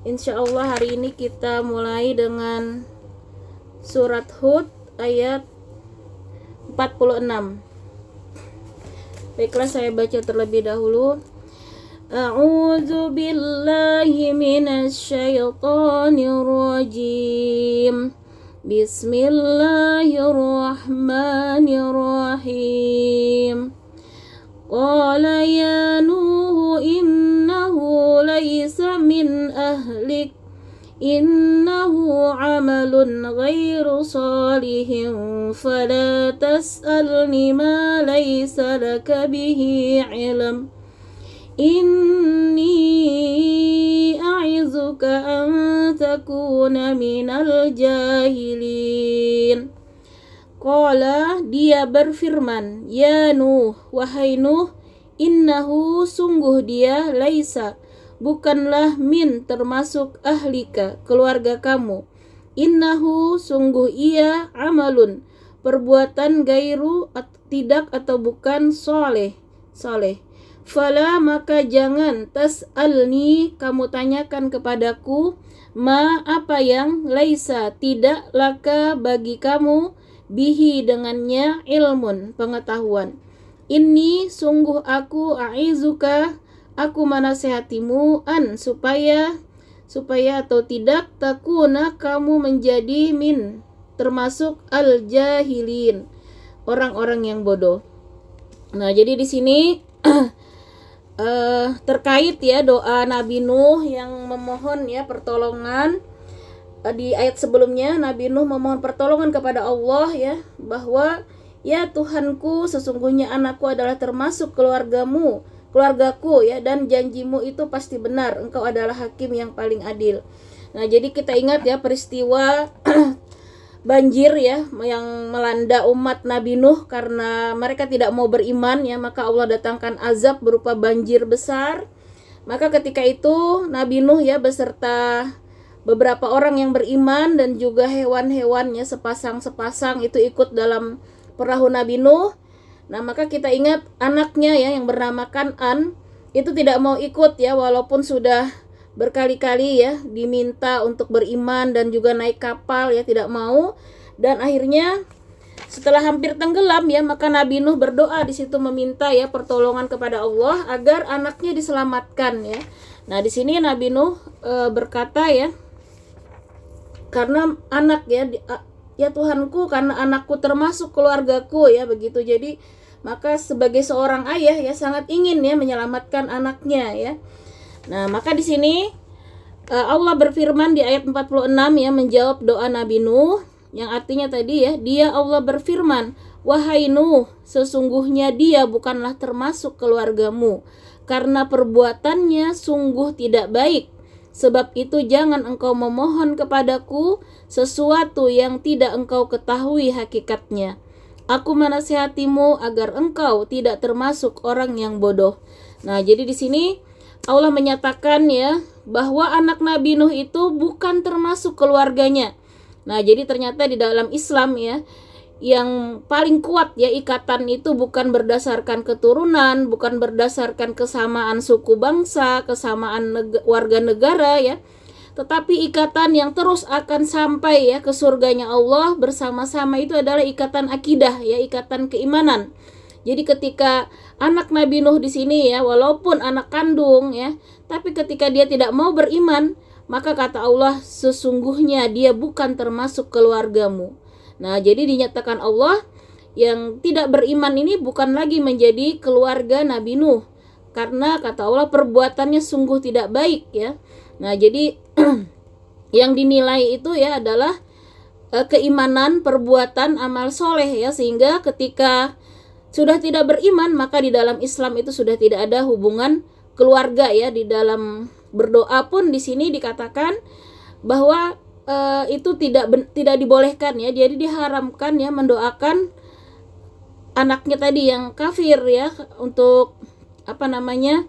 Insya Allah hari ini kita mulai dengan surat Hud ayat 46. Baiklah, saya baca terlebih dahulu. A'udzu billahi minasyaitonir rajim. Bismillahirrahmanirrahim. Qala ya Nuh innahu laysa min ahlik innahu amalun ghairu salihin fala tas'alni ma laysa laka bihi ilm inni a'izuka an takuna minal jahilin. Qala, dia berfirman, ya Nuh, wahai Nuh, innahu, sungguh dia, laisa, bukanlah, min, termasuk ahlika, keluarga kamu. Innahu, sungguh ia, amalun, perbuatan gairu, tidak atau bukan, soleh. Fala, maka jangan, tas'alni, kamu tanyakan kepadaku, ma, apa yang, laisa, tidak, laka, bagi kamu, bihi, dengannya, ilmun, pengetahuan. Ini, sungguh aku, a'izuka, aku menasehatimu, an, supaya atau tidak, takuna, kamu menjadi min, termasuk al-jahilin, orang-orang yang bodoh. Nah, jadi di sini terkait ya doa Nabi Nuh yang memohon ya pertolongan. Di ayat sebelumnya Nabi Nuh memohon pertolongan kepada Allah ya, bahwa ya Tuhanku, sesungguhnya anakku adalah termasuk keluargaku ya, dan janjimu itu pasti benar, engkau adalah hakim yang paling adil. Nah, jadi kita ingat ya peristiwa banjir ya yang melanda umat Nabi Nuh karena mereka tidak mau beriman ya, maka Allah datangkan azab berupa banjir besar. Maka ketika itu Nabi Nuh ya beserta beberapa orang yang beriman dan juga hewan-hewannya sepasang-sepasang itu ikut dalam perahu Nabi Nuh. Nah, maka kita ingat anaknya ya yang bernama Kan'an itu tidak mau ikut ya, walaupun sudah berkali-kali ya diminta untuk beriman dan juga naik kapal ya, tidak mau. Dan akhirnya setelah hampir tenggelam ya, maka Nabi Nuh berdoa di situ meminta ya pertolongan kepada Allah agar anaknya diselamatkan ya. Nah, di sini Nabi Nuh berkata ya, karena anak ya Tuhanku, karena anakku termasuk keluargaku ya, begitu. Jadi maka sebagai seorang ayah ya sangat ingin ya menyelamatkan anaknya ya. Nah, maka di sini Allah berfirman di ayat 46 ya, menjawab doa Nabi Nuh yang artinya tadi ya, dia Allah berfirman, wahai Nuh, sesungguhnya dia bukanlah termasuk keluargamu karena perbuatannya sungguh tidak baik. Sebab itu jangan engkau memohon kepadaku sesuatu yang tidak engkau ketahui hakikatnya. Aku menasihatimu agar engkau tidak termasuk orang yang bodoh. Nah, jadi di sini Allah menyatakan ya bahwa anak Nabi Nuh itu bukan termasuk keluarganya. Nah, jadi ternyata di dalam Islam ya, yang paling kuat ya ikatan itu bukan berdasarkan keturunan, bukan berdasarkan kesamaan suku bangsa, kesamaan warga negara ya, tetapi ikatan yang terus akan sampai ya ke surganya Allah bersama-sama itu adalah ikatan akidah ya, ikatan keimanan. Jadi ketika anak Nabi Nuh di sini ya, walaupun anak kandung ya, tapi ketika dia tidak mau beriman, maka kata Allah, sesungguhnya dia bukan termasuk keluargamu. Nah, jadi dinyatakan Allah yang tidak beriman ini bukan lagi menjadi keluarga Nabi Nuh, karena kata Allah perbuatannya sungguh tidak baik ya. Nah, jadi yang dinilai itu ya adalah keimanan, perbuatan, amal soleh ya, sehingga ketika sudah tidak beriman maka di dalam Islam itu sudah tidak ada hubungan keluarga ya. Di dalam berdoa pun di sini dikatakan bahwa itu tidak dibolehkan ya, jadi diharamkan ya mendoakan anaknya tadi yang kafir ya, untuk apa namanya,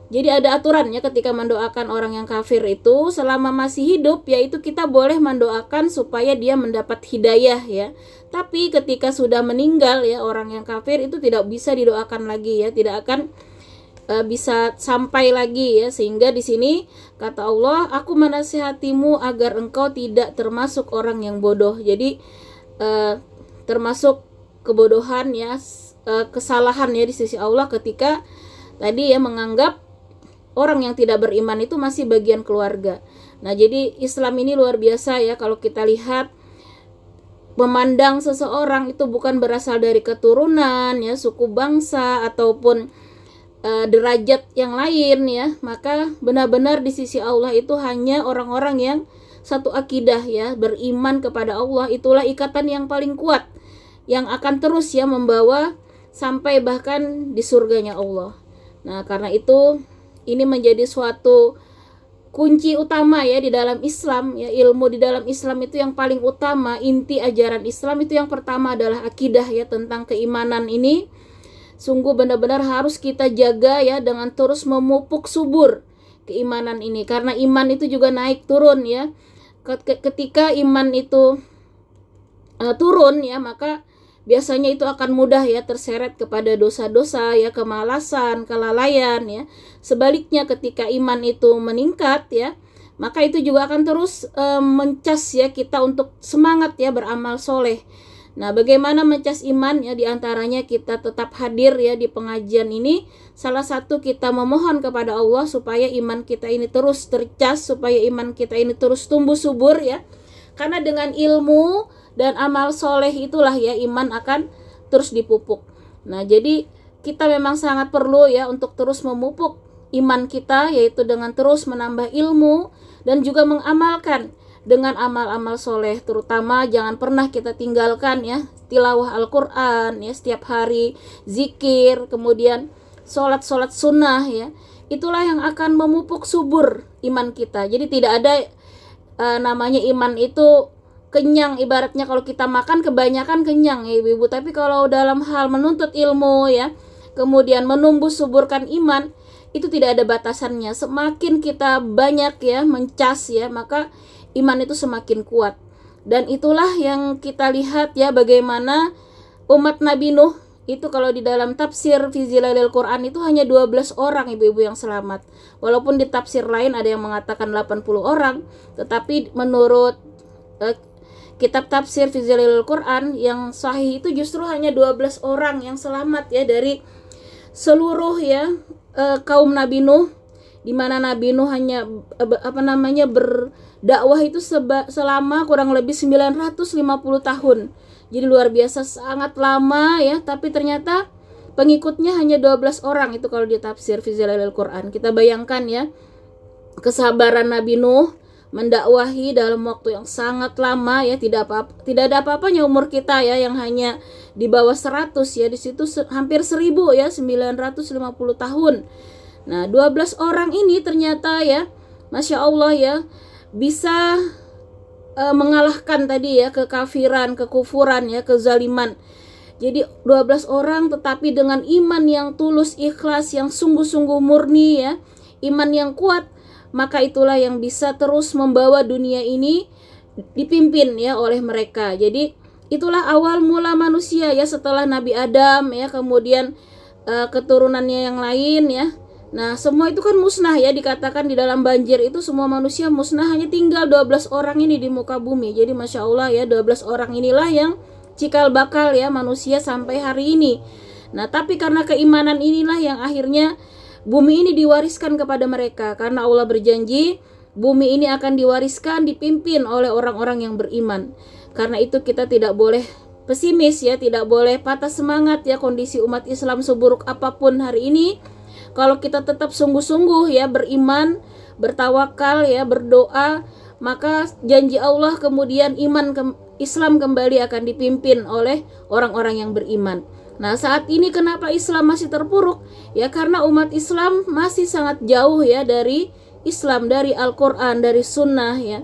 jadi ada aturannya ketika mendoakan orang yang kafir itu selama masih hidup, yaitu kita boleh mendoakan supaya dia mendapat hidayah ya. Tapi ketika sudah meninggal ya orang yang kafir itu tidak bisa didoakan lagi ya, tidak akan bisa sampai lagi ya. Sehingga di sini kata Allah, aku menasihatimu agar engkau tidak termasuk orang yang bodoh. Jadi termasuk kebodohan ya, kesalahan ya di sisi Allah ketika tadi ya menganggap orang yang tidak beriman itu masih bagian keluarga. Nah, jadi Islam ini luar biasa ya. Kalau kita lihat, memandang seseorang itu bukan berasal dari keturunan ya, suku bangsa ataupun derajat yang lain ya, maka benar-benar di sisi Allah itu hanya orang-orang yang satu akidah ya, beriman kepada Allah. Itulah ikatan yang paling kuat yang akan terus ya membawa sampai bahkan di surganya Allah. Nah, karena itu ini menjadi suatu kunci utama ya di dalam Islam ya. Ilmu di dalam Islam itu yang paling utama, inti ajaran Islam itu yang pertama adalah akidah ya, tentang keimanan ini. Sungguh benar-benar harus kita jaga ya, dengan terus memupuk subur keimanan ini, karena iman itu juga naik turun ya. Ketika iman itu turun ya, maka biasanya itu akan mudah ya terseret kepada dosa-dosa ya, kemalasan, kelalaian ya. Sebaliknya ketika iman itu meningkat ya, maka itu juga akan terus mencas ya kita untuk semangat ya beramal soleh. Nah, bagaimana mencas iman ya, diantaranya kita tetap hadir ya di pengajian ini. Salah satu kita memohon kepada Allah supaya iman kita ini terus tercas, supaya iman kita ini terus tumbuh subur ya. Karena dengan ilmu dan amal soleh itulah ya iman akan terus dipupuk. Nah, jadi kita memang sangat perlu ya untuk terus memupuk iman kita, yaitu dengan terus menambah ilmu dan juga mengamalkan dengan amal-amal soleh. Terutama jangan pernah kita tinggalkan ya tilawah Al-Quran ya setiap hari, zikir, kemudian sholat sunnah ya. Itulah yang akan memupuk subur iman kita. Jadi tidak ada namanya iman itu kenyang. Ibaratnya kalau kita makan kebanyakan kenyang ya ibu-ibu, tapi kalau dalam hal menuntut ilmu ya, kemudian menumbuh suburkan iman, itu tidak ada batasannya. Semakin kita banyak ya mencas ya, maka iman itu semakin kuat. Dan itulah yang kita lihat ya, bagaimana umat Nabi Nuh itu kalau di dalam tafsir fi zilalil Quran itu hanya 12 orang ibu-ibu yang selamat. Walaupun di tafsir lain ada yang mengatakan 80 orang, tetapi menurut kitab tafsir fi zilalil Quran yang sahih itu justru hanya 12 orang yang selamat ya dari seluruh ya kaum Nabi Nuh, di mana Nabi Nuh hanya berdakwah itu selama kurang lebih 950 tahun. Jadi luar biasa, sangat lama ya, tapi ternyata pengikutnya hanya 12 orang itu kalau di tafsir fi zilalil Quran. Kita bayangkan ya kesabaran Nabi Nuh mendakwahi dalam waktu yang sangat lama ya, tidak ada apa-apanya umur kita ya yang hanya di bawah 100 ya, di situ hampir 1000 ya, 950 tahun. Nah, 12 orang ini ternyata ya, Masya Allah ya, bisa mengalahkan tadi ya kekafiran, kekufuran ya, kezaliman. Jadi 12 orang tetapi dengan iman yang tulus, ikhlas, yang sungguh-sungguh murni ya, iman yang kuat, maka itulah yang bisa terus membawa dunia ini dipimpin ya oleh mereka. Jadi itulah awal mula manusia ya, setelah Nabi Adam ya, kemudian keturunannya yang lain ya. Nah, semua itu kan musnah ya, dikatakan di dalam banjir itu semua manusia musnah, hanya tinggal 12 orang ini di muka bumi. Jadi Masya Allah ya, 12 orang inilah yang cikal bakal ya manusia sampai hari ini. Nah, tapi karena keimanan inilah yang akhirnya bumi ini diwariskan kepada mereka. Karena Allah berjanji bumi ini akan diwariskan, dipimpin oleh orang-orang yang beriman. Karena itu kita tidak boleh pesimis ya, tidak boleh patah semangat ya. Kondisi umat Islam seburuk apapun hari ini, kalau kita tetap sungguh-sungguh ya beriman, bertawakal ya, berdoa, maka janji Allah kemudian Islam kembali akan dipimpin oleh orang-orang yang beriman. Nah, saat ini kenapa Islam masih terpuruk? Ya karena umat Islam masih sangat jauh ya dari Islam, dari Al-Quran, dari Sunnah ya.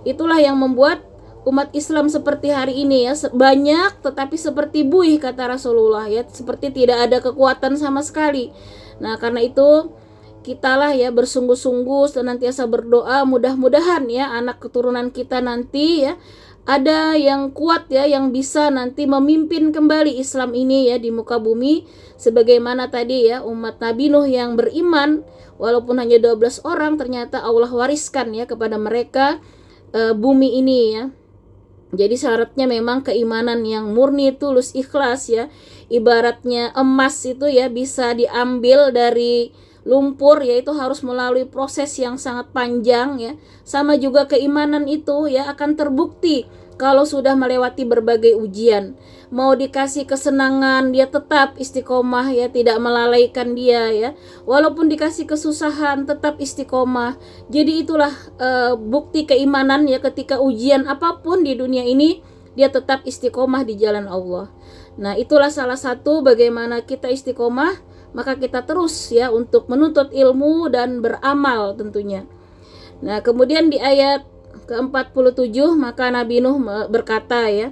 Itulah yang membuat umat Islam seperti hari ini ya, banyak tetapi seperti buih kata Rasulullah ya, seperti tidak ada kekuatan sama sekali. Nah, karena itu kitalah ya bersungguh-sungguh senantiasa berdoa, mudah-mudahan ya anak keturunan kita nanti ya ada yang kuat ya, yang bisa nanti memimpin kembali Islam ini ya di muka bumi, sebagaimana tadi ya umat Nabi Nuh yang beriman walaupun hanya 12 orang, ternyata Allah wariskan ya kepada mereka bumi ini ya. Jadi syaratnya memang keimanan yang murni, tulus, ikhlas ya. Ibaratnya emas itu ya bisa diambil dari lumpur, yaitu harus melalui proses yang sangat panjang ya. Sama juga keimanan itu ya akan terbukti kalau sudah melewati berbagai ujian. Mau dikasih kesenangan, dia tetap istiqomah ya, tidak melalaikan dia ya. Walaupun dikasih kesusahan, tetap istiqomah. Jadi itulah bukti keimanan ya, ketika ujian apapun di dunia ini, dia tetap istiqomah di jalan Allah. Nah, itulah salah satu bagaimana kita istiqomah, maka kita terus ya untuk menuntut ilmu dan beramal tentunya. Nah, kemudian di ayat ke-47 maka Nabi Nuh berkata ya,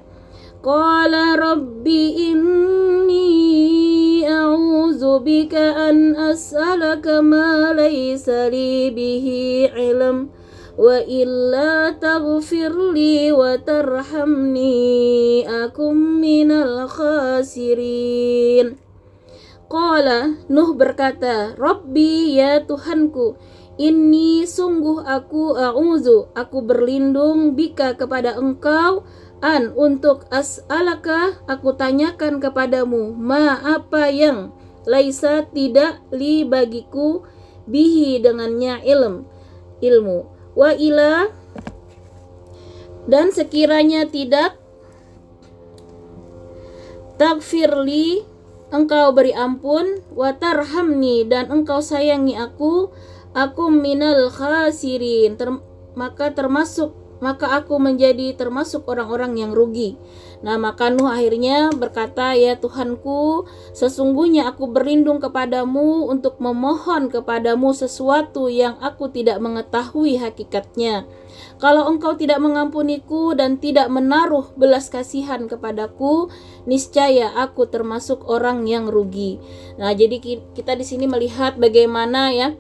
Qala Rabbi inni a'udzu bika an as'alaka ma laysa li bihi ilm wa illa taghfir li wa tarhamni akum minal khasirin. Qala, Nuh berkata, Rabbi ya Tuhanku, inni sungguh aku aku berlindung bika kepada engkau, an untuk as'alaka aku tanyakan kepadamu, ma apa yang laisa tidak li bagiku bihi dengannya ilmu, wa ila dan sekiranya tidak, taghfirli engkau beri ampun, wa tarhamni dan engkau sayangi aku minal khasirin maka aku menjadi termasuk orang-orang yang rugi. Nah, maka Nuh akhirnya berkata, ya Tuhanku, sesungguhnya aku berlindung kepadamu untuk memohon kepadamu sesuatu yang aku tidak mengetahui hakikatnya. Kalau engkau tidak mengampuniku dan tidak menaruh belas kasihan kepadaku, niscaya aku termasuk orang yang rugi. Nah, jadi kita di sini melihat bagaimana ya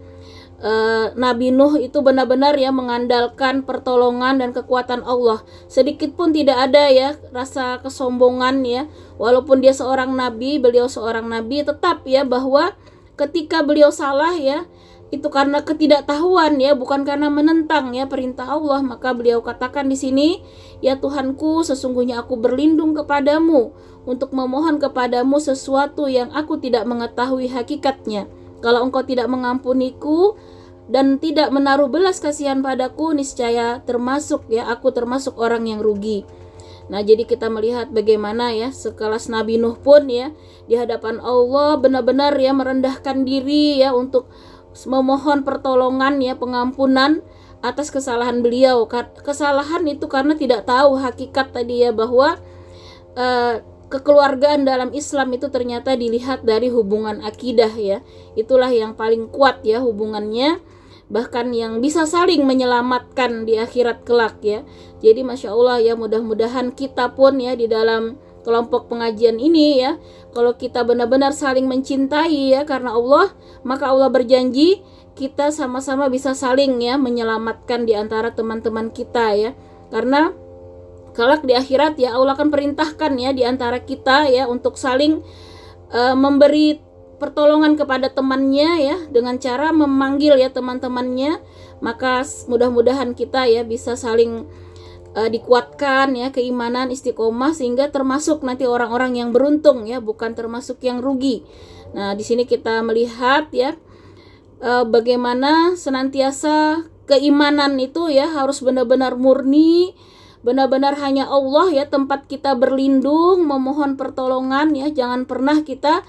Nabi Nuh itu benar-benar ya mengandalkan pertolongan dan kekuatan Allah. Sedikit pun tidak ada ya rasa kesombongan ya. Walaupun dia seorang nabi, beliau seorang nabi, tetap ya bahwa ketika beliau salah ya, itu karena ketidaktahuan ya, bukan karena menentang ya perintah Allah. Maka beliau katakan di sini, ya Tuhanku, sesungguhnya aku berlindung kepadamu untuk memohon kepadamu sesuatu yang aku tidak mengetahui hakikatnya. Kalau engkau tidak mengampuniku dan tidak menaruh belas kasihan padaku, niscaya aku termasuk orang yang rugi. Nah, jadi kita melihat bagaimana ya sekelas Nabi Nuh pun ya di hadapan Allah benar-benar ya merendahkan diri ya untuk memohon pertolongan ya, pengampunan atas kesalahan beliau. Kesalahan itu karena tidak tahu hakikat tadi ya, bahwa kekeluargaan dalam Islam itu ternyata dilihat dari hubungan akidah ya. Itulah yang paling kuat ya hubungannya, bahkan yang bisa saling menyelamatkan di akhirat kelak ya. Jadi Masya Allah ya, mudah-mudahan kita pun ya di dalam kelompok pengajian ini ya, kalau kita benar-benar saling mencintai ya karena Allah, maka Allah berjanji kita sama-sama bisa saling ya menyelamatkan di antara teman-teman kita ya. Karena kelak di akhirat ya Allah akan perintahkan ya di antara kita ya untuk saling memberi pertolongan kepada temannya ya dengan cara memanggil ya teman-temannya. Maka mudah-mudahan kita ya bisa saling dikuatkan ya keimanan, istiqomah, sehingga termasuk nanti orang-orang yang beruntung ya, bukan termasuk yang rugi. Nah, di sini kita melihat ya bagaimana senantiasa keimanan itu ya harus benar-benar murni, benar-benar hanya Allah ya tempat kita berlindung, memohon pertolongan ya. Jangan pernah kita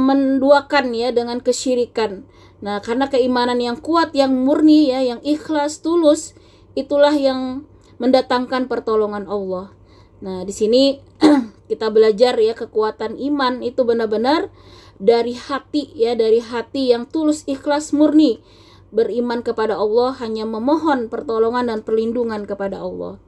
menduakan ya dengan kesyirikan. Nah, karena keimanan yang kuat, yang murni ya, yang ikhlas, tulus, itulah yang mendatangkan pertolongan Allah. Nah, di sini kita belajar ya kekuatan iman itu benar-benar dari hati ya, dari hati yang tulus, ikhlas, murni, beriman kepada Allah, hanya memohon pertolongan dan perlindungan kepada Allah.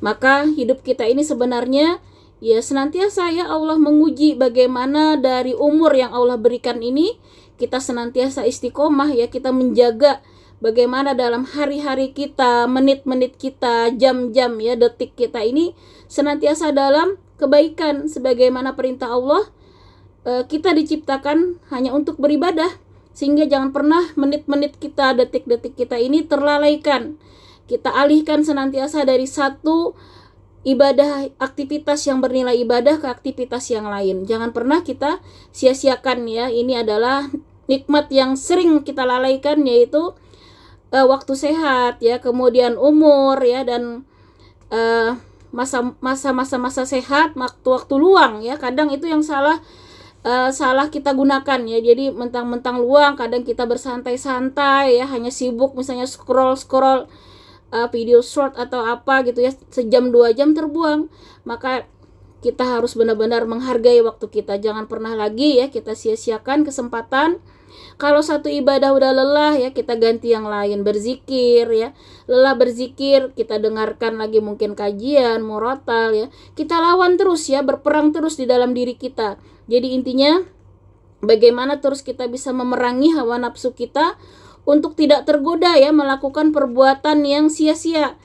Maka hidup kita ini sebenarnya ya senantiasa ya Allah menguji bagaimana dari umur yang Allah berikan ini kita senantiasa istiqomah ya, kita menjaga bagaimana dalam hari-hari kita, menit-menit kita, jam-jam ya, detik kita ini senantiasa dalam kebaikan sebagaimana perintah Allah. Kita diciptakan hanya untuk beribadah, sehingga jangan pernah menit-menit kita, detik-detik kita ini terlalaikan. Kita alihkan senantiasa dari satu ibadah, aktivitas yang bernilai ibadah ke aktivitas yang lain. Jangan pernah kita sia-siakan ya. Ini adalah nikmat yang sering kita lalaikan, yaitu waktu sehat ya, kemudian umur ya, dan masa-masa sehat, waktu luang ya. Kadang itu yang salah kita gunakan ya. Jadi mentang-mentang luang, kadang kita bersantai-santai ya, hanya sibuk misalnya scroll video short atau apa gitu ya, sejam 2 jam terbuang. Maka kita harus benar-benar menghargai waktu kita. Jangan pernah lagi ya kita sia-siakan kesempatan. Kalau satu ibadah udah lelah ya, kita ganti yang lain, berzikir ya. Lelah berzikir, kita dengarkan lagi mungkin kajian, murotal ya. Kita lawan terus ya, berperang terus di dalam diri kita. Jadi intinya bagaimana terus kita bisa memerangi hawa nafsu kita untuk tidak tergoda ya melakukan perbuatan yang sia-sia.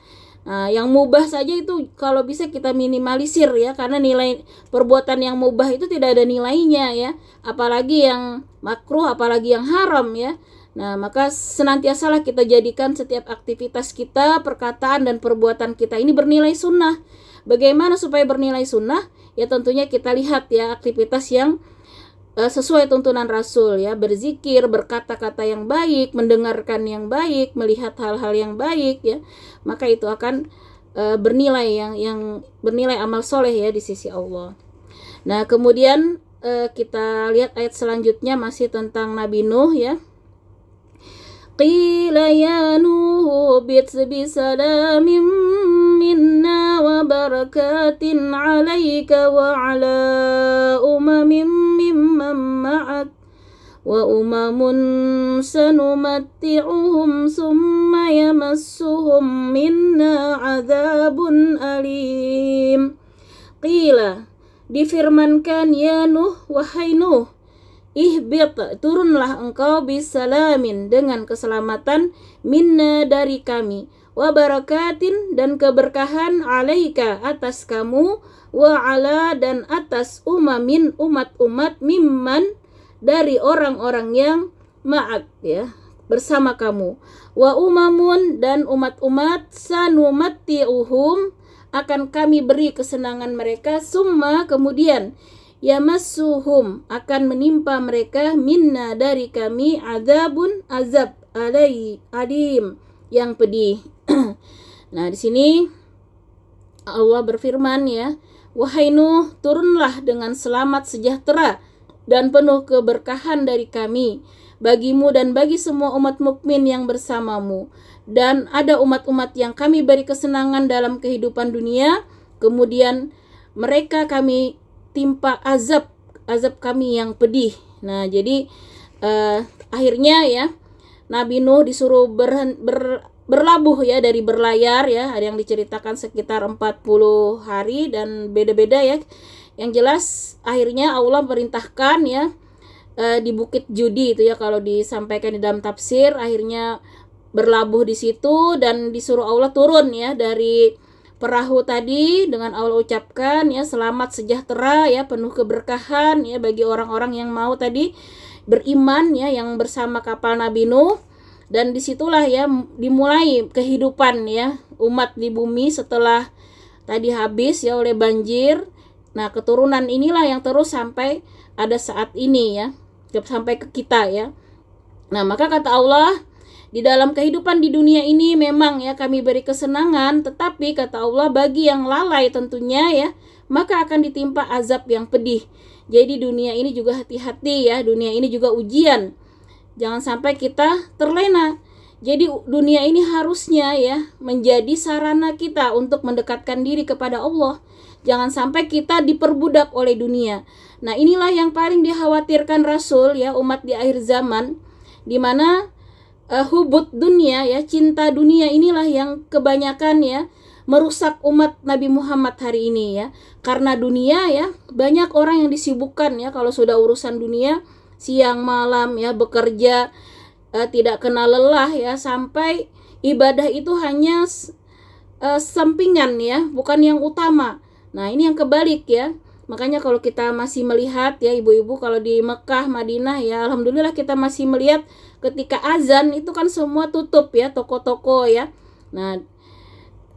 Nah, yang mubah saja itu kalau bisa kita minimalisir ya, karena nilai perbuatan yang mubah itu tidak ada nilainya ya, apalagi yang makruh, apalagi yang haram ya. Nah, maka senantiasalah kita jadikan setiap aktivitas kita, perkataan dan perbuatan kita ini bernilai sunnah. Bagaimana supaya bernilai sunnah? Ya tentunya kita lihat ya aktivitas yang sesuai tuntunan Rasul ya, berzikir, berkata-kata yang baik, mendengarkan yang baik, melihat hal-hal yang baik ya, maka itu akan bernilai yang bernilai amal soleh ya di sisi Allah. Nah kemudian kita lihat ayat selanjutnya masih tentang Nabi Nuh ya. Qila ya Nuh bit bisalamin minna wa barakatin alaika wa ala umamin mimman ma'ak wa umamun sanumatti'uhum summa yamassuhum minna azabun alim. Qila, difirmankan ya Nuh, wahai Nuh, ihbit, turunlah engkau bisalamin, dengan keselamatan, minna, dari kami, wa barakatin, dan keberkahan, alaika, atas kamu, wa ala, dan atas umamin, umat-umat, mimman, dari orang-orang yang ma'ak ya, bersama kamu, wa umamun, dan umat-umat, sanumatti'uhum, akan kami beri kesenangan mereka, summa, kemudian, yamassuhum, akan menimpa mereka, minna, dari kami, azabun, azab, adim, yang pedih. Nah di sini Allah berfirman ya, wahai Nuh, turunlah dengan selamat, sejahtera dan penuh keberkahan dari kami bagimu dan bagi semua umat mukmin yang bersamamu. Dan ada umat-umat yang kami beri kesenangan dalam kehidupan dunia, kemudian mereka kami timpa azab kami yang pedih. Nah jadi akhirnya ya Nabi Nuh disuruh berlabuh ya, dari berlayar ya, ada yang diceritakan sekitar 40 hari dan beda-beda ya. Yang jelas akhirnya Allah perintahkan ya di Bukit Judi itu ya, kalau disampaikan di dalam tafsir, akhirnya berlabuh di situ dan disuruh Allah turun ya dari perahu tadi, dengan Allah ucapkan ya selamat, sejahtera ya, penuh keberkahan ya bagi orang-orang yang mau tadi beriman ya, yang bersama kapal Nabi Nuh. Dan disitulah ya dimulai kehidupan ya umat di bumi setelah tadi habis ya oleh banjir. Nah keturunan inilah yang terus sampai ada saat ini ya, sampai ke kita ya. Nah maka kata Allah, di dalam kehidupan di dunia ini memang ya kami beri kesenangan, tetapi kata Allah bagi yang lalai tentunya ya, maka akan ditimpa azab yang pedih. Jadi dunia ini juga hati-hati ya, dunia ini juga ujian. Jangan sampai kita terlena. Jadi dunia ini harusnya ya menjadi sarana kita untuk mendekatkan diri kepada Allah. Jangan sampai kita diperbudak oleh dunia. Nah inilah yang paling dikhawatirkan Rasul ya, umat di akhir zaman, di mana hubud dunia ya, cinta dunia inilah yang kebanyakan ya merusak umat Nabi Muhammad hari ini ya. Karena dunia ya, banyak orang yang disibukkan ya, kalau sudah urusan dunia siang malam ya bekerja tidak kenal lelah ya, sampai ibadah itu hanya sampingan ya, bukan yang utama. Nah, ini yang kebalik ya. Makanya kalau kita masih melihat ya ibu-ibu, kalau di Mekah, Madinah ya, alhamdulillah kita masih melihat ketika azan itu kan semua tutup ya, toko-toko ya. Nah,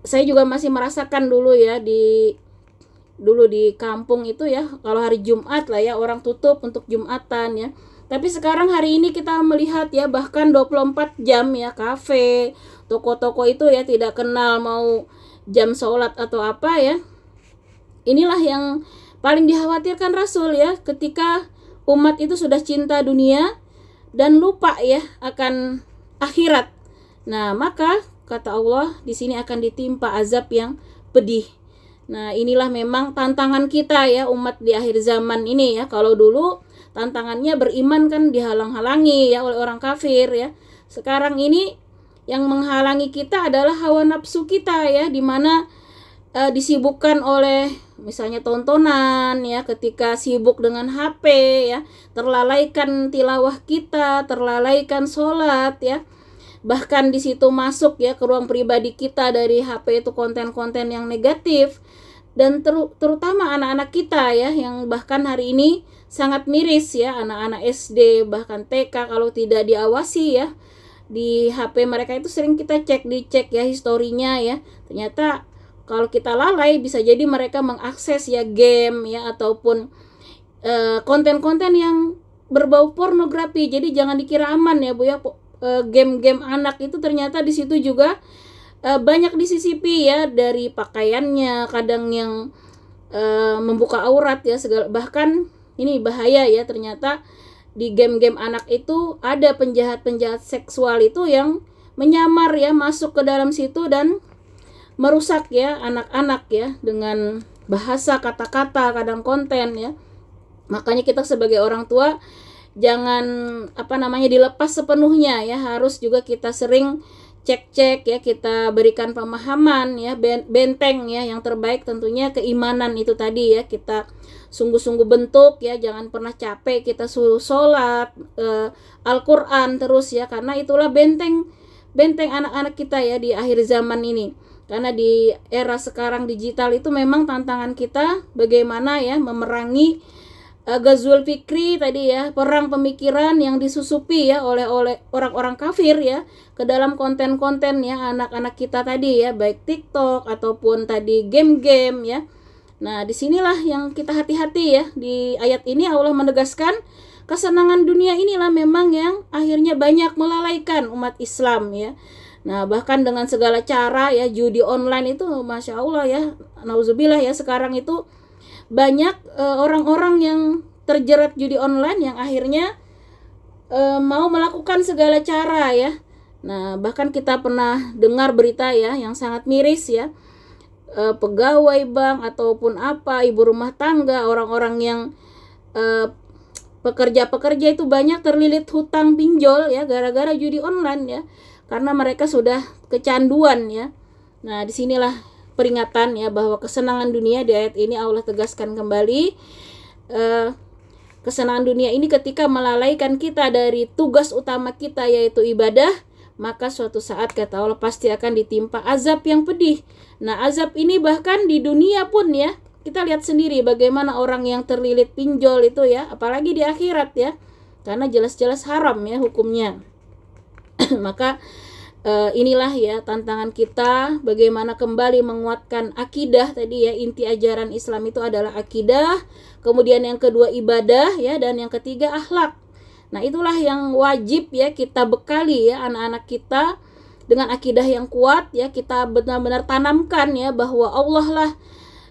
saya juga masih merasakan dulu ya di kampung itu ya, kalau hari Jumat lah ya orang tutup untuk Jumatan ya. Tapi sekarang hari ini kita melihat ya, bahkan 24 jam ya, kafe, toko-toko itu ya tidak kenal mau jam sholat atau apa ya. Inilah yang paling dikhawatirkan Rasul ya, ketika umat itu sudah cinta dunia dan lupa ya akan akhirat. Nah, maka kata Allah di sini akan ditimpa azab yang pedih. Nah, inilah memang tantangan kita ya umat di akhir zaman ini ya. Kalau dulu tantangannya beriman kan dihalang-halangi ya oleh orang kafir ya. Sekarang ini yang menghalangi kita adalah hawa nafsu kita ya, dimana disibukkan oleh misalnya tontonan ya, ketika sibuk dengan HP ya, terlalaikan tilawah kita, terlalaikan sholat ya. Bahkan di situ masuk ya ke ruang pribadi kita dari HP itu konten-konten yang negatif. Dan terutama anak-anak kita ya, yang bahkan hari ini sangat miris ya, anak-anak SD bahkan TK kalau tidak diawasi ya, di HP mereka itu sering kita dicek ya historinya ya. Ternyata kalau kita lalai bisa jadi mereka mengakses ya game ya, ataupun konten-konten yang berbau pornografi. Jadi jangan dikira aman ya Bu ya, game-game anak itu ternyata di situ juga banyak disisipi ya, dari pakaiannya, kadang yang membuka aurat ya segala. Bahkan ini bahaya ya, ternyata di game-game anak itu ada penjahat-penjahat seksual itu yang menyamar ya, masuk ke dalam situ dan merusak ya anak-anak ya dengan bahasa, kata-kata, kadang konten ya. Makanya kita sebagai orang tua jangan dilepas sepenuhnya ya, harus juga kita sering cek-cek ya, kita berikan pemahaman ya, benteng ya, yang terbaik tentunya keimanan itu tadi ya, kita sungguh-sungguh bentuk ya, jangan pernah capek kita suruh sholat Al-Quran terus ya, karena itulah benteng anak-anak kita ya di akhir zaman ini. Karena di era sekarang digital itu memang tantangan kita bagaimana ya memerangi Ghazwul Fikri tadi ya, perang pemikiran yang disusupi ya oleh orang-orang kafir ya ke dalam konten-konten ya anak-anak kita tadi ya, baik TikTok ataupun tadi game-game ya. Nah, disinilah yang kita hati-hati ya. Di ayat ini Allah menegaskan kesenangan dunia inilah memang yang akhirnya banyak melalaikan umat Islam ya. Nah, bahkan dengan segala cara ya, judi online itu Masya Allah ya, nauzubillah ya, sekarang itu banyak orang-orang yang terjerat judi online yang akhirnya mau melakukan segala cara ya. Nah, bahkan kita pernah dengar berita ya yang sangat miris ya, pegawai bank ataupun ibu rumah tangga, orang-orang yang pekerja-pekerja itu banyak terlilit hutang pinjol ya gara-gara judi online ya, karena mereka sudah kecanduan ya. Nah, disinilah peringatan ya bahwa kesenangan dunia di ayat ini Allah tegaskan kembali, kesenangan dunia ini ketika melalaikan kita dari tugas utama kita yaitu ibadah, maka suatu saat kata Allah pasti akan ditimpa azab yang pedih. Nah, azab ini bahkan di dunia pun ya, kita lihat sendiri bagaimana orang yang terlilit pinjol itu ya, apalagi di akhirat ya, karena jelas-jelas haram ya hukumnya. Maka inilah ya tantangan kita, bagaimana kembali menguatkan akidah tadi ya, inti ajaran Islam itu adalah akidah, kemudian yang kedua ibadah ya, dan yang ketiga akhlak. Nah, itulah yang wajib ya kita bekali ya anak-anak kita dengan akidah yang kuat ya, kita benar-benar tanamkan ya bahwa Allah lah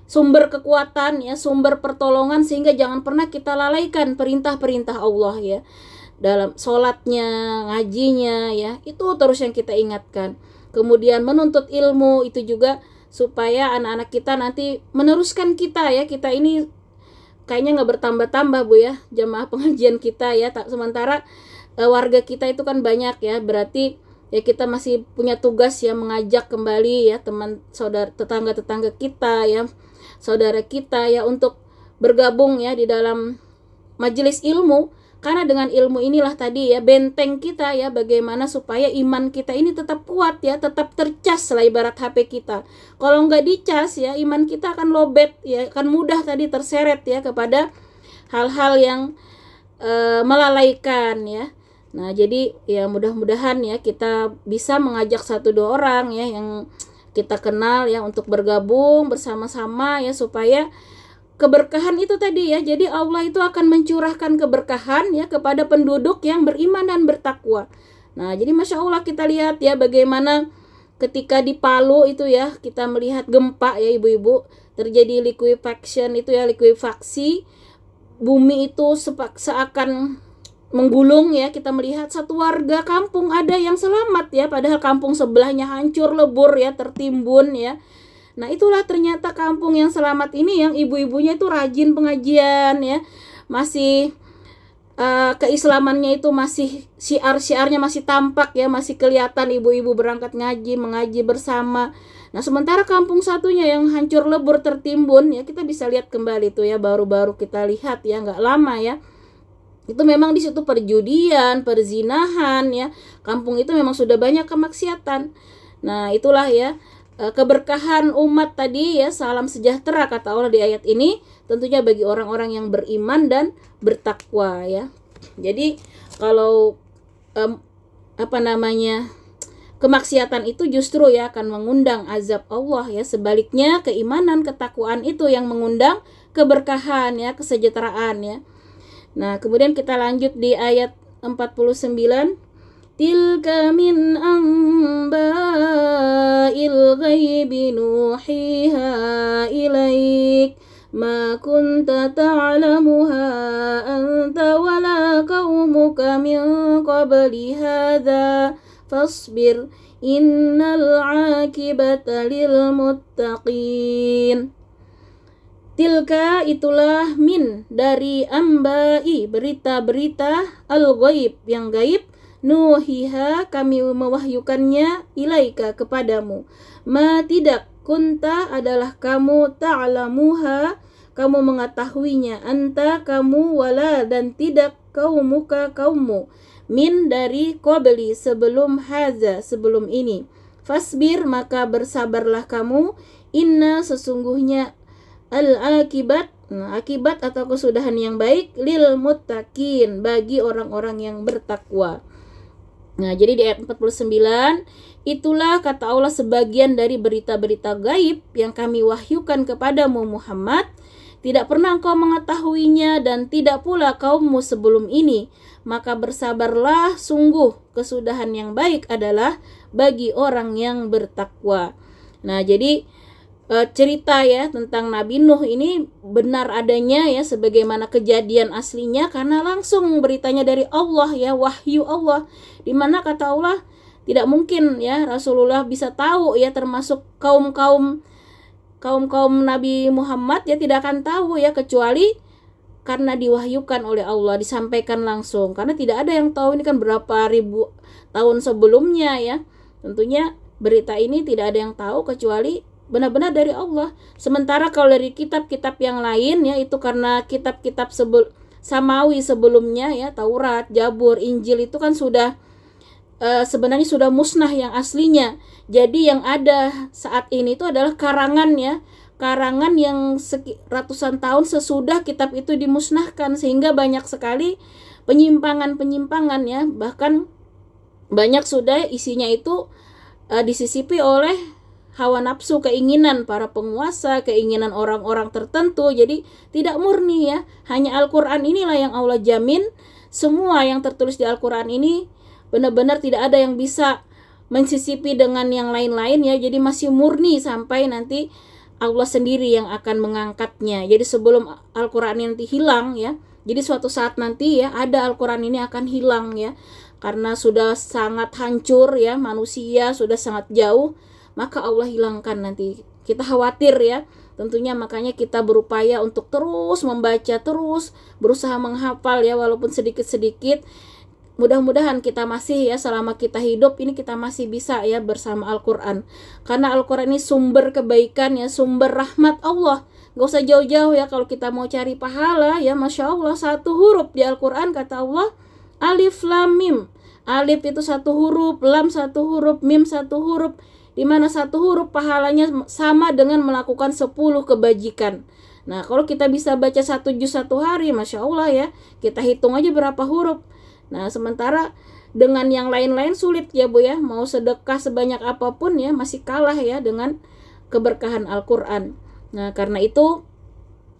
sumber kekuatan ya, sumber pertolongan, sehingga jangan pernah kita lalaikan perintah-perintah Allah ya. Dalam sholatnya, ngajinya ya, itu terus yang kita ingatkan. Kemudian menuntut ilmu itu juga supaya anak-anak kita nanti meneruskan kita ya. Kita ini kayaknya nggak bertambah-tambah Bu ya, jamaah pengajian kita ya. Sementara warga kita itu kan banyak ya, berarti ya kita masih punya tugas ya mengajak kembali ya teman saudara, tetangga-tetangga kita ya, saudara kita ya, untuk bergabung ya di dalam majelis ilmu. Karena dengan ilmu inilah tadi ya benteng kita ya, bagaimana supaya iman kita ini tetap kuat ya, tetap tercas lah ibarat HP kita. Kalau nggak dicas ya, iman kita akan lobet ya, akan mudah tadi terseret ya kepada hal-hal yang melalaikan ya. Nah jadi ya mudah-mudahan ya kita bisa mengajak 1-2 orang ya yang kita kenal ya untuk bergabung bersama-sama ya, supaya keberkahan itu tadi ya. Jadi Allah itu akan mencurahkan keberkahan ya kepada penduduk yang beriman dan bertakwa. Nah, jadi Masya Allah kita lihat ya bagaimana ketika di Palu itu ya, kita melihat gempa ya ibu-ibu, terjadi liquefaction itu ya, likuifaksi. Bumi itu seakan menggulung ya, kita melihat satu warga kampung ada yang selamat ya, padahal kampung sebelahnya hancur lebur ya, tertimbun ya. Nah itulah ternyata kampung yang selamat ini yang ibu-ibunya itu rajin pengajian ya, masih keislamannya itu masih syiar-syiarnya masih tampak ya, masih kelihatan ibu-ibu berangkat mengaji bersama. Nah sementara kampung satunya yang hancur lebur tertimbun ya, kita bisa lihat kembali tuh ya, baru-baru kita lihat ya, nggak lama ya, itu memang di situ perjudian, perzinahan ya, kampung itu memang sudah banyak kemaksiatan. Nah itulah ya keberkahan umat tadi ya, salam sejahtera kata Allah di ayat ini tentunya bagi orang-orang yang beriman dan bertakwa ya. Jadi kalau kemaksiatan itu justru ya akan mengundang azab Allah ya, sebaliknya keimanan ketakwaan itu yang mengundang keberkahan ya, kesejahteraan ya. Nah kemudian kita lanjut di ayat 49. Tilka min amba'il ghaibi nuhiha ilaik ma kunta ta'lamuha anta wala qaumuka min qabli hadha fasbir innal 'aqibata lil muttaqin. Tilka itulah min dari amba'i berita-berita al-ghaib yang gaib, nuhiha kami mewahyukannya ilaika kepadamu, ma tidak kunta adalah kamu, ta'lamuha kamu mengetahuinya, anta kamu, wala dan tidak kaumuka kaummu, min dari qabli sebelum haza sebelum ini, fasbir maka bersabarlah kamu, inna sesungguhnya al-akibat, akibat atau kesudahan yang baik, lil muttaqin bagi orang-orang yang bertakwa. Nah, jadi di ayat 49, itulah kata Allah sebagian dari berita-berita gaib yang kami wahyukan kepadamu Muhammad, tidak pernah engkau mengetahuinya dan tidak pula kaummu sebelum ini, maka bersabarlah, sungguh kesudahan yang baik adalah bagi orang yang bertakwa. Nah, jadi cerita ya tentang Nabi Nuh ini benar adanya ya, sebagaimana kejadian aslinya, karena langsung beritanya dari Allah ya, wahyu Allah, dimana kata Allah tidak mungkin ya Rasulullah bisa tahu ya, termasuk kaum Nabi Muhammad ya tidak akan tahu ya, kecuali karena diwahyukan oleh Allah, disampaikan langsung, karena tidak ada yang tahu ini kan berapa ribu tahun sebelumnya ya. Tentunya berita ini tidak ada yang tahu kecuali benar-benar dari Allah. Sementara kalau dari kitab-kitab yang lain ya, itu karena kitab-kitab samawi sebelumnya ya, Taurat, Zabur, Injil itu kan sudah sebenarnya sudah musnah yang aslinya. Jadi yang ada saat ini itu adalah karangan ya, karangan yang ratusan tahun sesudah kitab itu dimusnahkan, sehingga banyak sekali penyimpangan-penyimpangan ya, bahkan banyak sudah isinya itu disisipi oleh hawa nafsu, keinginan para penguasa, keinginan orang-orang tertentu. Jadi tidak murni ya. Hanya Al-Quran inilah yang Allah jamin, semua yang tertulis di Al-Quran ini benar-benar tidak ada yang bisa mensisipi dengan yang lain-lain ya. Jadi masih murni sampai nanti Allah sendiri yang akan mengangkatnya. Jadi sebelum Al-Quran nanti hilang ya, jadi suatu saat nanti ya ada Al-Quran ini akan hilang ya, karena sudah sangat hancur ya, manusia sudah sangat jauh, maka Allah hilangkan nanti. Kita khawatir ya, tentunya makanya kita berupaya untuk terus membaca, terus berusaha menghafal ya, walaupun sedikit-sedikit. mudah-mudahan kita masih ya, selama kita hidup ini kita masih bisa ya bersama Al-Quran. Karena Al-Quran ini sumber kebaikan ya, sumber rahmat Allah. Gak usah jauh-jauh ya kalau kita mau cari pahala ya, Masya Allah, satu huruf di Al-Quran kata Allah, alif lam mim. Alif itu satu huruf, lam satu huruf, mim satu huruf. Dimana satu huruf pahalanya sama dengan melakukan 10 kebajikan. Nah kalau kita bisa baca 1 juz 1 hari, Masya Allah ya, kita hitung aja berapa huruf. Nah sementara dengan yang lain-lain sulit ya Bu ya, mau sedekah sebanyak apapun ya masih kalah ya dengan keberkahan Al-Quran. Nah karena itu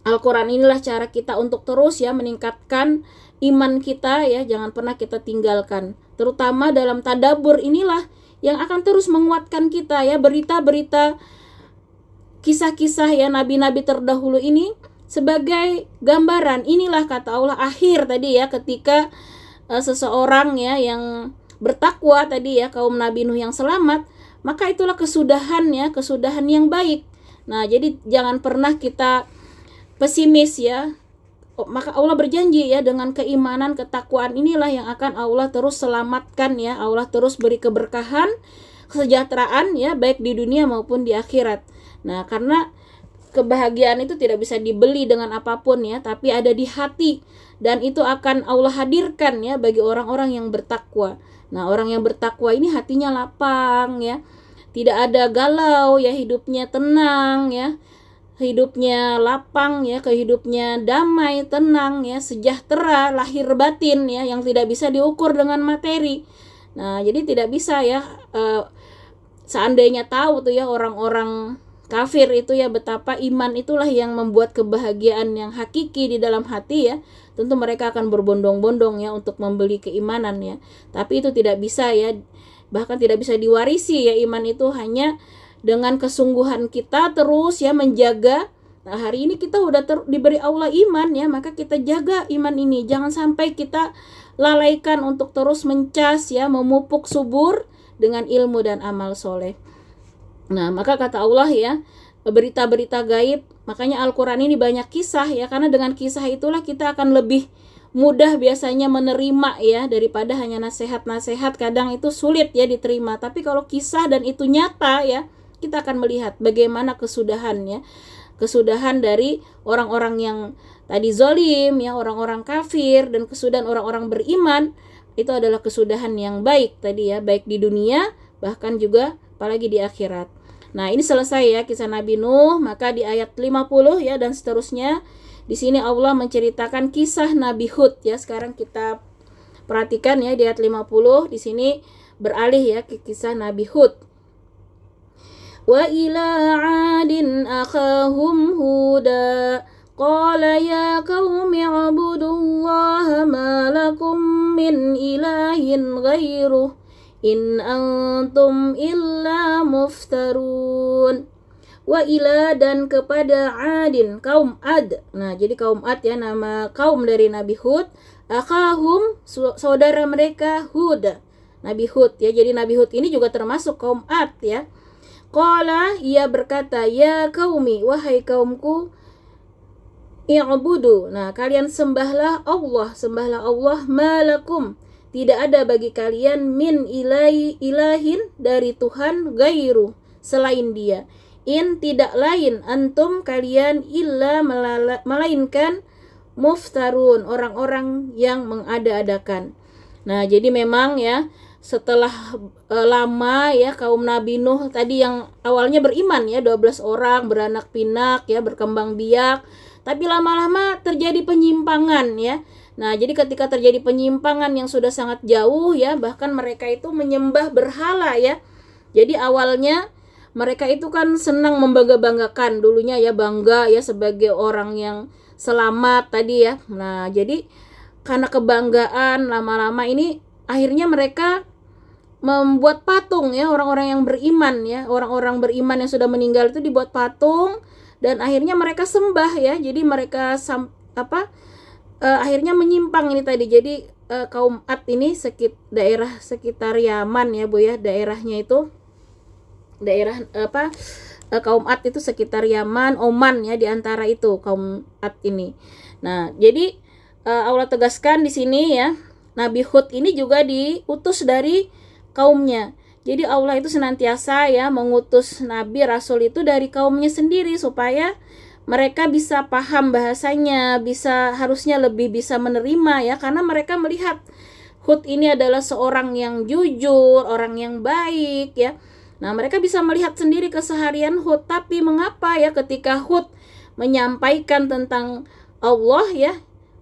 Al-Quran inilah cara kita untuk terus ya meningkatkan iman kita ya, jangan pernah kita tinggalkan. Terutama dalam tadabbur inilah yang akan terus menguatkan kita ya, berita-berita kisah-kisah ya nabi-nabi terdahulu ini sebagai gambaran. Inilah kata Allah akhir tadi ya, ketika seseorang ya yang bertakwa tadi ya, kaum Nabi Nuh yang selamat, maka itulah kesudahan ya, kesudahan yang baik. Nah jadi jangan pernah kita pesimis ya. Maka Allah berjanji ya, dengan keimanan, ketakwaan inilah yang akan Allah terus selamatkan ya, Allah terus beri keberkahan, kesejahteraan ya, baik di dunia maupun di akhirat. Nah karena kebahagiaan itu tidak bisa dibeli dengan apapun ya, tapi ada di hati, dan itu akan Allah hadirkan ya bagi orang-orang yang bertakwa. Nah orang yang bertakwa ini hatinya lapang ya, tidak ada galau ya, hidupnya tenang ya, hidupnya lapang ya, kehidupnya damai, tenang ya, sejahtera lahir batin ya, yang tidak bisa diukur dengan materi. Nah jadi tidak bisa ya, seandainya tahu tuh ya orang-orang kafir itu ya, betapa iman itulah yang membuat kebahagiaan yang hakiki di dalam hati ya, tentu mereka akan berbondong-bondong ya untuk membeli keimanan ya. Tapi itu tidak bisa ya, bahkan tidak bisa diwarisi ya, iman itu hanya dengan kesungguhan kita terus ya menjaga. Nah hari ini kita udah diberi Allah iman ya, maka kita jaga iman ini, jangan sampai kita lalaikan untuk terus mencas ya, memupuk subur dengan ilmu dan amal soleh. Nah maka kata Allah ya, berita-berita gaib, makanya Al-Quran ini banyak kisah ya, karena dengan kisah itulah kita akan lebih mudah biasanya menerima ya, daripada hanya nasihat-nasihat, kadang itu sulit ya diterima. Tapi kalau kisah dan itu nyata ya, kita akan melihat bagaimana kesudahannya, kesudahan dari orang-orang yang tadi zolim ya, orang-orang kafir, dan kesudahan orang-orang beriman itu adalah kesudahan yang baik tadi ya, baik di dunia bahkan juga apalagi di akhirat. Nah ini selesai ya kisah Nabi Nuh. Maka di ayat 50 ya dan seterusnya, di sini Allah menceritakan kisah Nabi Hud ya. Sekarang kita perhatikan ya di ayat 50, di sini beralih ya ke kisah Nabi Hud. Wa ila 'adin akhahum huda qala ya qaumi ibudullaha ma lakum min ilahin ghairuh in antum illa muftarun. Wa ila, dan kepada Adin, kaum Ad. Nah jadi kaum Ad ya, nama kaum dari Nabi Hud. Akhahum, saudara mereka, Hud, Nabi Hud ya. Jadi Nabi Hud ini juga termasuk kaum Ad ya. Qala, ia berkata, ya qaumi, wahai kaumku, i'budu, nah kalian sembahlah Allah, malakum, tidak ada bagi kalian min ilahin, dari Tuhan, gairu, selain dia, in, tidak lain, antum, kalian, illa, melainkan, muftarun, orang-orang yang mengada-adakan. Nah jadi memang ya, setelah lama ya kaum Nabi Nuh tadi yang awalnya beriman ya, 12 orang beranak pinak ya, berkembang biak, tapi lama-lama terjadi penyimpangan ya. Nah jadi ketika terjadi penyimpangan yang sudah sangat jauh ya, bahkan mereka itu menyembah berhala ya. Jadi awalnya mereka itu kan senang membangga-banggakan dulunya ya, bangga ya sebagai orang yang selamat tadi ya. Nah jadi karena kebanggaan lama-lama ini akhirnya mereka membuat patung ya, orang-orang yang beriman ya, orang-orang beriman yang sudah meninggal itu dibuat patung, dan akhirnya mereka sembah ya. Jadi mereka akhirnya menyimpang ini tadi. Jadi kaum Ad ini daerah sekitar Yaman ya Bu ya, daerahnya itu daerah kaum Ad itu sekitar Yaman, Oman ya, diantara itu kaum Ad ini. Nah jadi Allah tegaskan di sini ya, Nabi Hud ini juga diutus dari kaumnya. Jadi Allah itu senantiasa ya mengutus nabi rasul itu dari kaumnya sendiri supaya mereka bisa paham bahasanya, harusnya lebih bisa menerima ya, karena mereka melihat Hud ini adalah seorang yang jujur, orang yang baik ya. Nah, mereka bisa melihat sendiri keseharian Hud, tapi mengapa ya ketika Hud menyampaikan tentang Allah ya,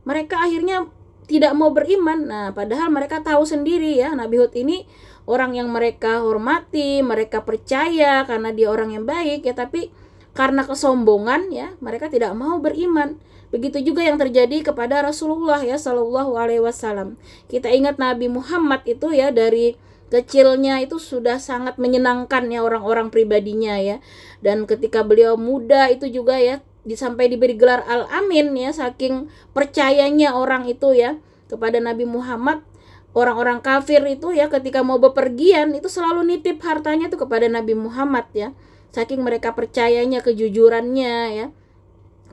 mereka akhirnya tidak mau beriman. Nah, padahal mereka tahu sendiri ya, Nabi Hud ini orang yang mereka hormati, mereka percaya karena dia orang yang baik ya, tapi karena kesombongan ya, mereka tidak mau beriman. Begitu juga yang terjadi kepada Rasulullah ya Shallallahu Alaihi Wasallam. Kita ingat Nabi Muhammad itu ya, dari kecilnya itu sudah sangat menyenangkan ya orang-orang pribadinya ya. Dan ketika beliau muda itu juga ya, sampai diberi gelar Al-Amin ya, saking percayanya orang itu ya kepada Nabi Muhammad. Orang-orang kafir itu ya ketika mau bepergian itu selalu nitip hartanya itu kepada Nabi Muhammad ya, saking mereka percayanya, kejujurannya ya.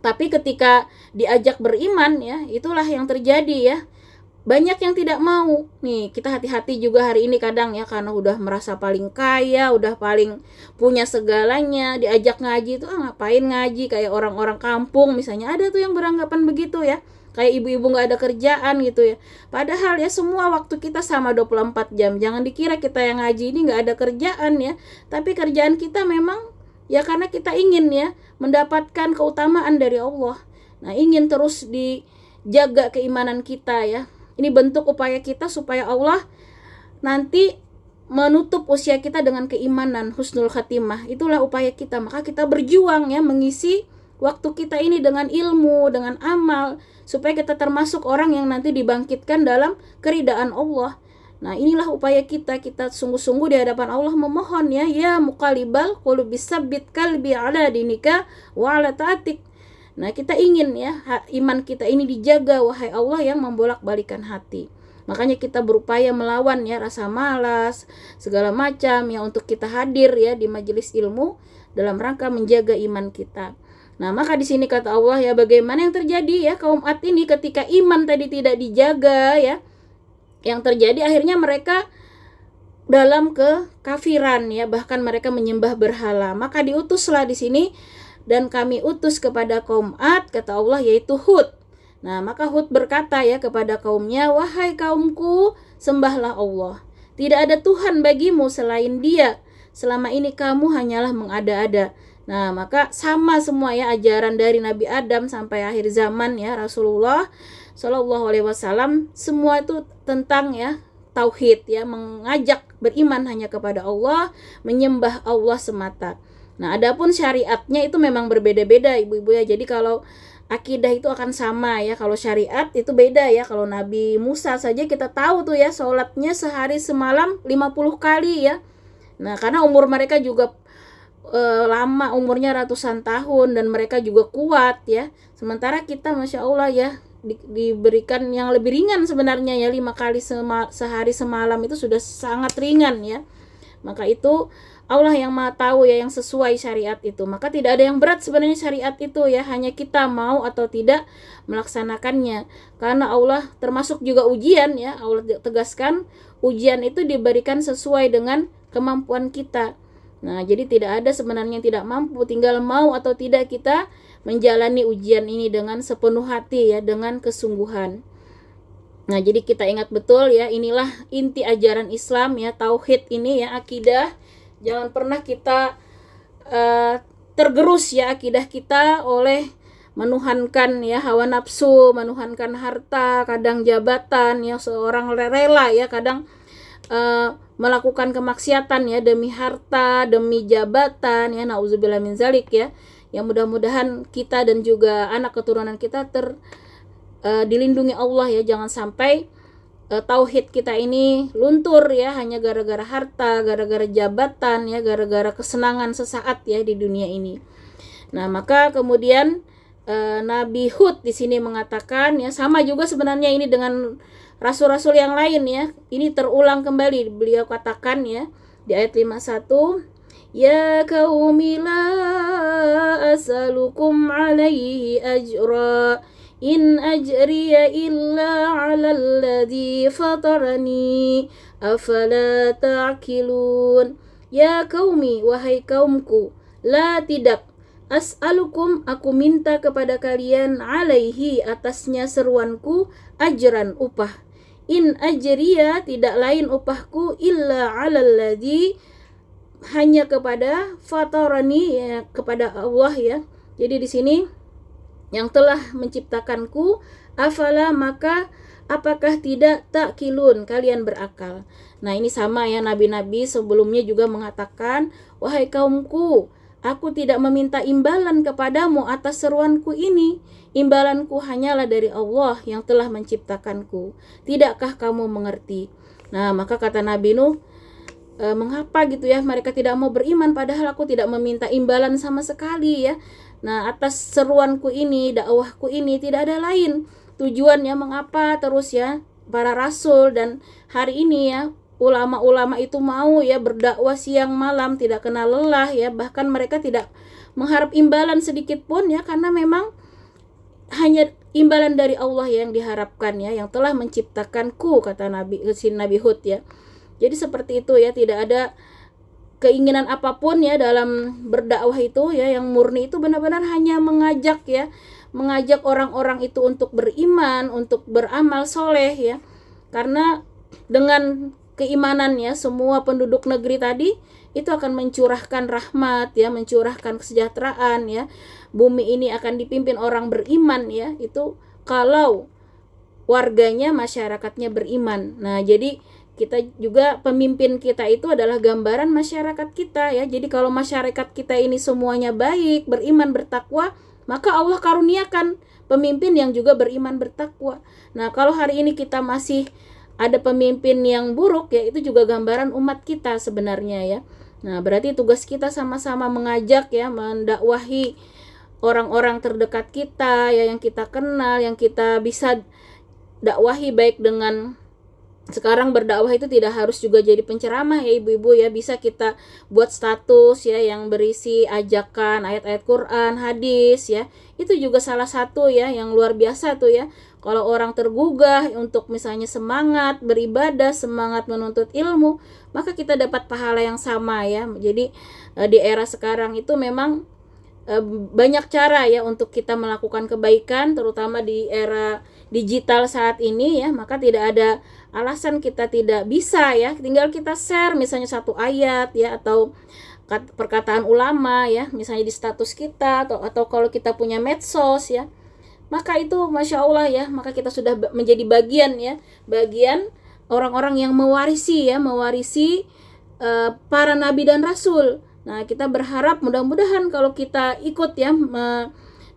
Tapi ketika diajak beriman ya, itulah yang terjadi ya, banyak yang tidak mau. Nih, kita hati-hati juga hari ini kadang ya, karena udah merasa paling kaya, udah paling punya segalanya, diajak ngaji itu ngapain ngaji, kayak orang-orang kampung misalnya, ada tuh yang beranggapan begitu ya, kayak ibu-ibu gak ada kerjaan gitu ya. Padahal ya semua waktu kita sama 24 jam. Jangan dikira kita yang ngaji ini gak ada kerjaan ya, tapi kerjaan kita memang ya karena kita ingin ya mendapatkan keutamaan dari Allah. Nah, ingin terus dijaga keimanan kita ya. Ini bentuk upaya kita supaya Allah nanti menutup usia kita dengan keimanan, husnul khatimah. Itulah upaya kita. Maka kita berjuang ya mengisi waktu kita ini dengan ilmu, dengan amal, supaya kita termasuk orang yang nanti dibangkitkan dalam keridaan Allah. Nah, inilah upaya kita sungguh-sungguh di hadapan Allah memohon ya, ya muqallibal qulubis sabbit qalbi ala dinika wa ala ta'atik. Nah, kita ingin ya iman kita ini dijaga, wahai Allah yang membolak-balikan hati. Makanya kita berupaya melawan ya rasa malas, segala macam ya, untuk kita hadir ya di majelis ilmu dalam rangka menjaga iman kita. Nah, maka di sini kata Allah ya, bagaimana yang terjadi ya kaum Ad ini ketika iman tadi tidak dijaga ya. Yang terjadi akhirnya mereka dalam kekafiran ya, bahkan mereka menyembah berhala. Maka diutuslah di sini, dan kami utus kepada kaum Ad, kata Allah, yaitu Hud. Nah, maka Hud berkata ya kepada kaumnya, wahai kaumku, sembahlah Allah. Tidak ada Tuhan bagimu selain Dia. Selama ini kamu hanyalah mengada-ada. Nah, maka sama semua ya ajaran dari Nabi Adam sampai akhir zaman ya Rasulullah Shallallahu Alaihi Wasallam, semua itu tentang ya tauhid ya, mengajak beriman hanya kepada Allah, menyembah Allah semata. Nah, adapun syariatnya itu memang berbeda-beda ibu-ibu ya. Jadi kalau akidah itu akan sama ya, kalau syariat itu beda ya. Kalau Nabi Musa saja kita tahu tuh ya, sholatnya sehari semalam 50 kali ya. Nah, karena umur mereka juga lama, umurnya ratusan tahun, dan mereka juga kuat ya. Sementara kita Masya Allah ya diberikan yang lebih ringan sebenarnya ya, 5 kali sehari semalam itu sudah sangat ringan ya. Maka itu Allah yang Maha tahu ya yang sesuai syariat itu. Maka tidak ada yang berat sebenarnya syariat itu ya, hanya kita mau atau tidak melaksanakannya. Karena Allah termasuk juga ujian ya, Allah tegaskan ujian itu diberikan sesuai dengan kemampuan kita. Nah, jadi tidak ada sebenarnya yang tidak mampu, tinggal mau atau tidak kita menjalani ujian ini dengan sepenuh hati ya, dengan kesungguhan. Nah, jadi kita ingat betul ya, inilah inti ajaran Islam ya, tauhid ini ya, akidah. Jangan pernah kita tergerus ya akidah kita oleh menuhankan ya hawa nafsu, menuhankan harta, kadang jabatan ya, seorang rela ya kadang melakukan kemaksiatan ya demi harta, demi jabatan ya, nauzubillah min zalik ya. Yang mudah-mudahan kita dan juga anak keturunan kita dilindungi Allah ya, jangan sampai tauhid kita ini luntur ya hanya gara-gara harta, gara-gara jabatan ya, gara-gara kesenangan sesaat ya di dunia ini. Nah, maka kemudian Nabi Hud di sini mengatakan ya, sama juga sebenarnya ini dengan rasul-rasul yang lain ya. Ini terulang kembali, beliau katakan ya di ayat 51, ya qaumi la as'alukum alaihi ajra in ajriya illa 'alal ladzi fatarani afala ta'qilun. Ya qaumi, wahai kaumku, la tidak, as'alukum, aku minta kepada kalian, alaihi, atasnya seruanku, ajran, upah. In ajriya, tidak lain upahku, illa 'alal ladzi, hanya kepada fatarani, ya, kepada Allah ya. Jadi di sini yang telah menciptakanku, afala, maka apakah tidak ta'qilun, kalian berakal. Nah, ini sama ya, nabi-nabi sebelumnya juga mengatakan, wahai kaumku, aku tidak meminta imbalan kepadamu atas seruanku ini. Imbalanku hanyalah dari Allah yang telah menciptakanku. Tidakkah kamu mengerti? Nah, maka kata Nabi Nuh, mengapa gitu ya mereka tidak mau beriman padahal aku tidak meminta imbalan sama sekali ya. Nah, atas seruanku ini, dakwahku ini tidak ada lain tujuannya, mengapa terus ya para rasul dan hari ini ya ulama-ulama itu mau ya berdakwah siang malam tidak kenal lelah ya, bahkan mereka tidak mengharap imbalan sedikit pun ya, karena memang hanya imbalan dari Allah yang diharapkan ya, yang telah menciptakanku, kata Nabi Hud ya. Jadi seperti itu ya, tidak ada keinginan apapun ya dalam berdakwah itu ya, yang murni itu benar-benar hanya mengajak ya, mengajak orang-orang itu untuk beriman, untuk beramal soleh ya. Karena dengan keimanannya semua penduduk negeri tadi itu akan mencurahkan rahmat ya, mencurahkan kesejahteraan ya. Bumi ini akan dipimpin orang beriman ya, itu kalau warganya, masyarakatnya beriman. Nah, jadi kita juga, pemimpin kita itu adalah gambaran masyarakat kita ya. Jadi kalau masyarakat kita ini semuanya baik, beriman, bertakwa, maka Allah karuniakan pemimpin yang juga beriman, bertakwa. Nah, kalau hari ini kita masih ada pemimpin yang buruk ya, itu juga gambaran umat kita sebenarnya ya. Nah, berarti tugas kita sama-sama mengajak ya, mendakwahi orang-orang terdekat kita ya, yang kita kenal, yang kita bisa dakwahi, baik dengan, sekarang berdakwah itu tidak harus juga jadi penceramah ya ibu-ibu ya, bisa kita buat status ya yang berisi ajakan ayat-ayat Quran, hadis ya. Itu juga salah satu ya yang luar biasa tuh ya. Kalau orang tergugah untuk misalnya semangat beribadah, semangat menuntut ilmu, maka kita dapat pahala yang sama ya. Jadi di era sekarang itu memang banyak cara ya untuk kita melakukan kebaikan, terutama di era digital saat ini ya. Maka tidak ada alasan kita tidak bisa ya, tinggal kita share misalnya satu ayat ya, atau perkataan ulama ya, misalnya di status kita, atau kalau kita punya medsos ya, maka itu Masya Allah ya, maka kita sudah menjadi bagian ya, bagian orang-orang yang mewarisi ya, mewarisi para nabi dan rasul. Nah, kita berharap mudah-mudahan kalau kita ikut ya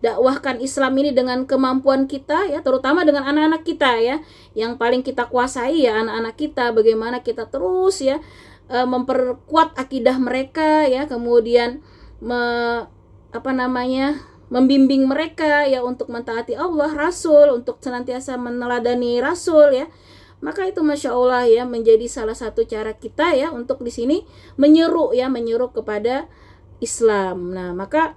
dakwahkan Islam ini dengan kemampuan kita ya, terutama dengan anak-anak kita ya, yang paling kita kuasai ya anak-anak kita, bagaimana kita terus ya memperkuat akidah mereka ya, kemudian membimbing mereka ya untuk mentaati Allah, Rasul, untuk senantiasa meneladani Rasul ya. Maka itu Masya Allah ya menjadi salah satu cara kita ya untuk di sini menyeru kepada Islam. Nah, maka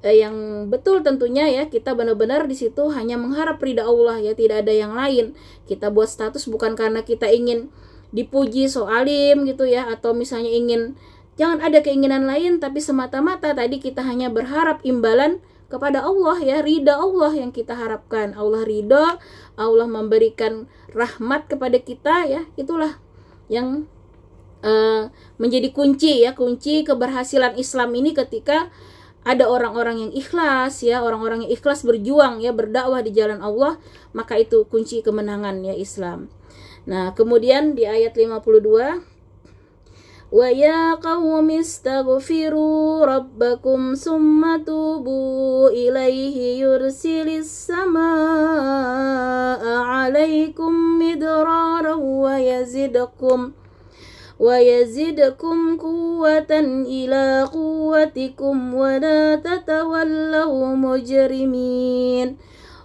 yang betul tentunya ya, kita benar-benar di situ hanya mengharap ridha Allah ya, tidak ada yang lain. Kita buat status bukan karena kita ingin dipuji soalim gitu ya, atau misalnya ingin, jangan ada keinginan lain, tapi semata-mata tadi kita hanya berharap imbalan kepada Allah ya, ridha Allah yang kita harapkan. Allah ridha, Allah memberikan rahmat kepada kita ya, itulah yang menjadi kunci ya, kunci keberhasilan Islam ini ketika ada orang-orang yang ikhlas ya, orang-orang yang ikhlas berjuang ya, berdakwah di jalan Allah, maka itu kunci kemenangan ya Islam. Nah, kemudian di ayat 52, wa ya qaumi istaghfiru rabbakum summa tubu ilaihi yursilis samaa 'alaikum midraran wa yazidkum quwwatan ila quwwatikum wa la tatawallaw mujrimin.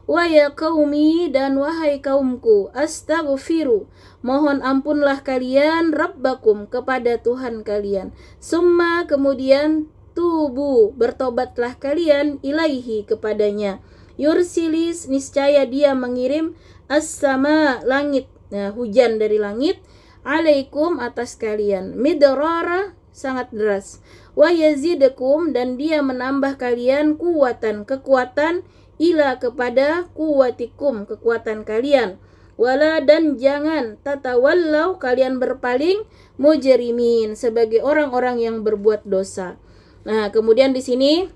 Wa ya qaumi, dan wahai kaumku, astaghfiru, mohon ampunlah kalian, rabbakum, kepada Tuhan kalian, summa, kemudian, tubu, bertobatlah kalian, ilaihi, kepadanya, Yursilis, niscaya dia mengirim as-sama, langit, hujan dari langit, alaikum, atas kalian, midrara, sangat deras, wa yazidakum, dan dia menambah kalian kuwatan, kekuatan, ila, kepada kuwatikum, kekuatan kalian, wala, dan jangan tatawallau, kalian berpaling, mujrimin, sebagai orang-orang yang berbuat dosa. Nah, kemudian di sini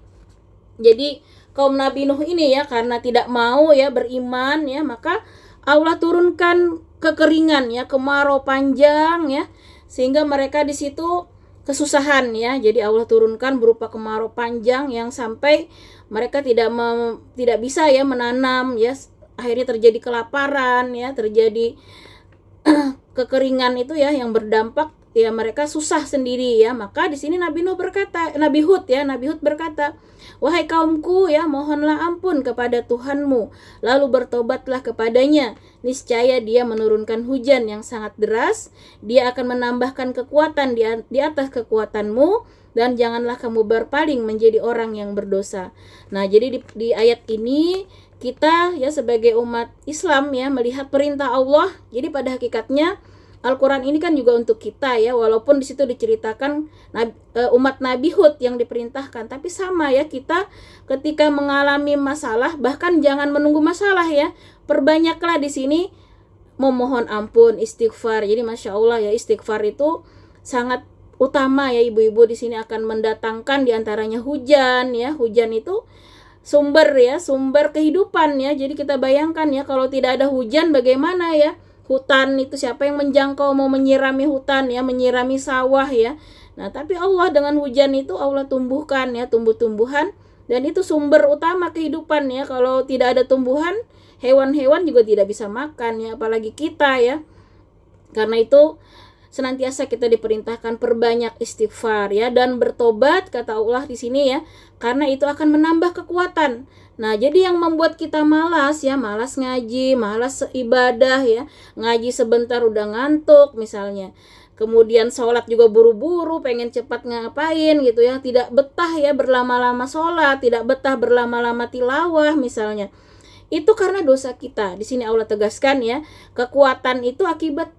jadi kaum Nabi Nuh ini ya, karena tidak mau ya beriman ya, maka Allah turunkan kekeringan ya, kemarau panjang ya, sehingga mereka di situ kesusahan ya. Jadi Allah turunkan berupa kemarau panjang yang sampai mereka tidak bisa ya menanam ya, akhirnya terjadi kelaparan ya, terjadi kekeringan itu ya, yang berdampak ya mereka susah sendiri ya. Maka di sini Nabi Hud berkata, wahai kaumku ya, mohonlah ampun kepada Tuhanmu, lalu bertobatlah kepadanya, niscaya dia menurunkan hujan yang sangat deras, dia akan menambahkan kekuatan di atas kekuatanmu, dan janganlah kamu berpaling menjadi orang yang berdosa. Nah, jadi di ayat ini kita ya sebagai umat Islam ya melihat perintah Allah. Jadi pada hakikatnya Al-Quran ini kan juga untuk kita ya, walaupun di situ diceritakan umat Nabi Hud yang diperintahkan, tapi sama ya, kita ketika mengalami masalah, bahkan jangan menunggu masalah ya, perbanyaklah di sini memohon ampun, istighfar. Jadi masya Allah ya, istighfar itu sangat utama ya, ibu-ibu di sini akan mendatangkan diantaranya hujan ya. Hujan itu sumber kehidupan ya. Jadi kita bayangkan ya, kalau tidak ada hujan bagaimana ya, hutan itu siapa yang menjangkau, mau menyirami hutan ya, menyirami sawah ya. Nah, tapi Allah dengan hujan itu Allah tumbuhkan ya, tumbuh-tumbuhan, dan itu sumber utama kehidupan ya. Kalau tidak ada tumbuhan, hewan-hewan juga tidak bisa makan ya, apalagi kita ya. Karena itu senantiasa kita diperintahkan perbanyak istighfar ya, dan bertobat kata Allah di sini ya, karena itu akan menambah kekuatan. Nah, jadi yang membuat kita malas ya, malas ngaji, malas ibadah ya, ngaji sebentar udah ngantuk misalnya, kemudian sholat juga buru-buru, pengen cepat ngapain gitu ya, tidak betah ya berlama-lama sholat, tidak betah berlama-lama tilawah misalnya, itu karena dosa kita. Di sini Allah tegaskan ya, kekuatan itu akibat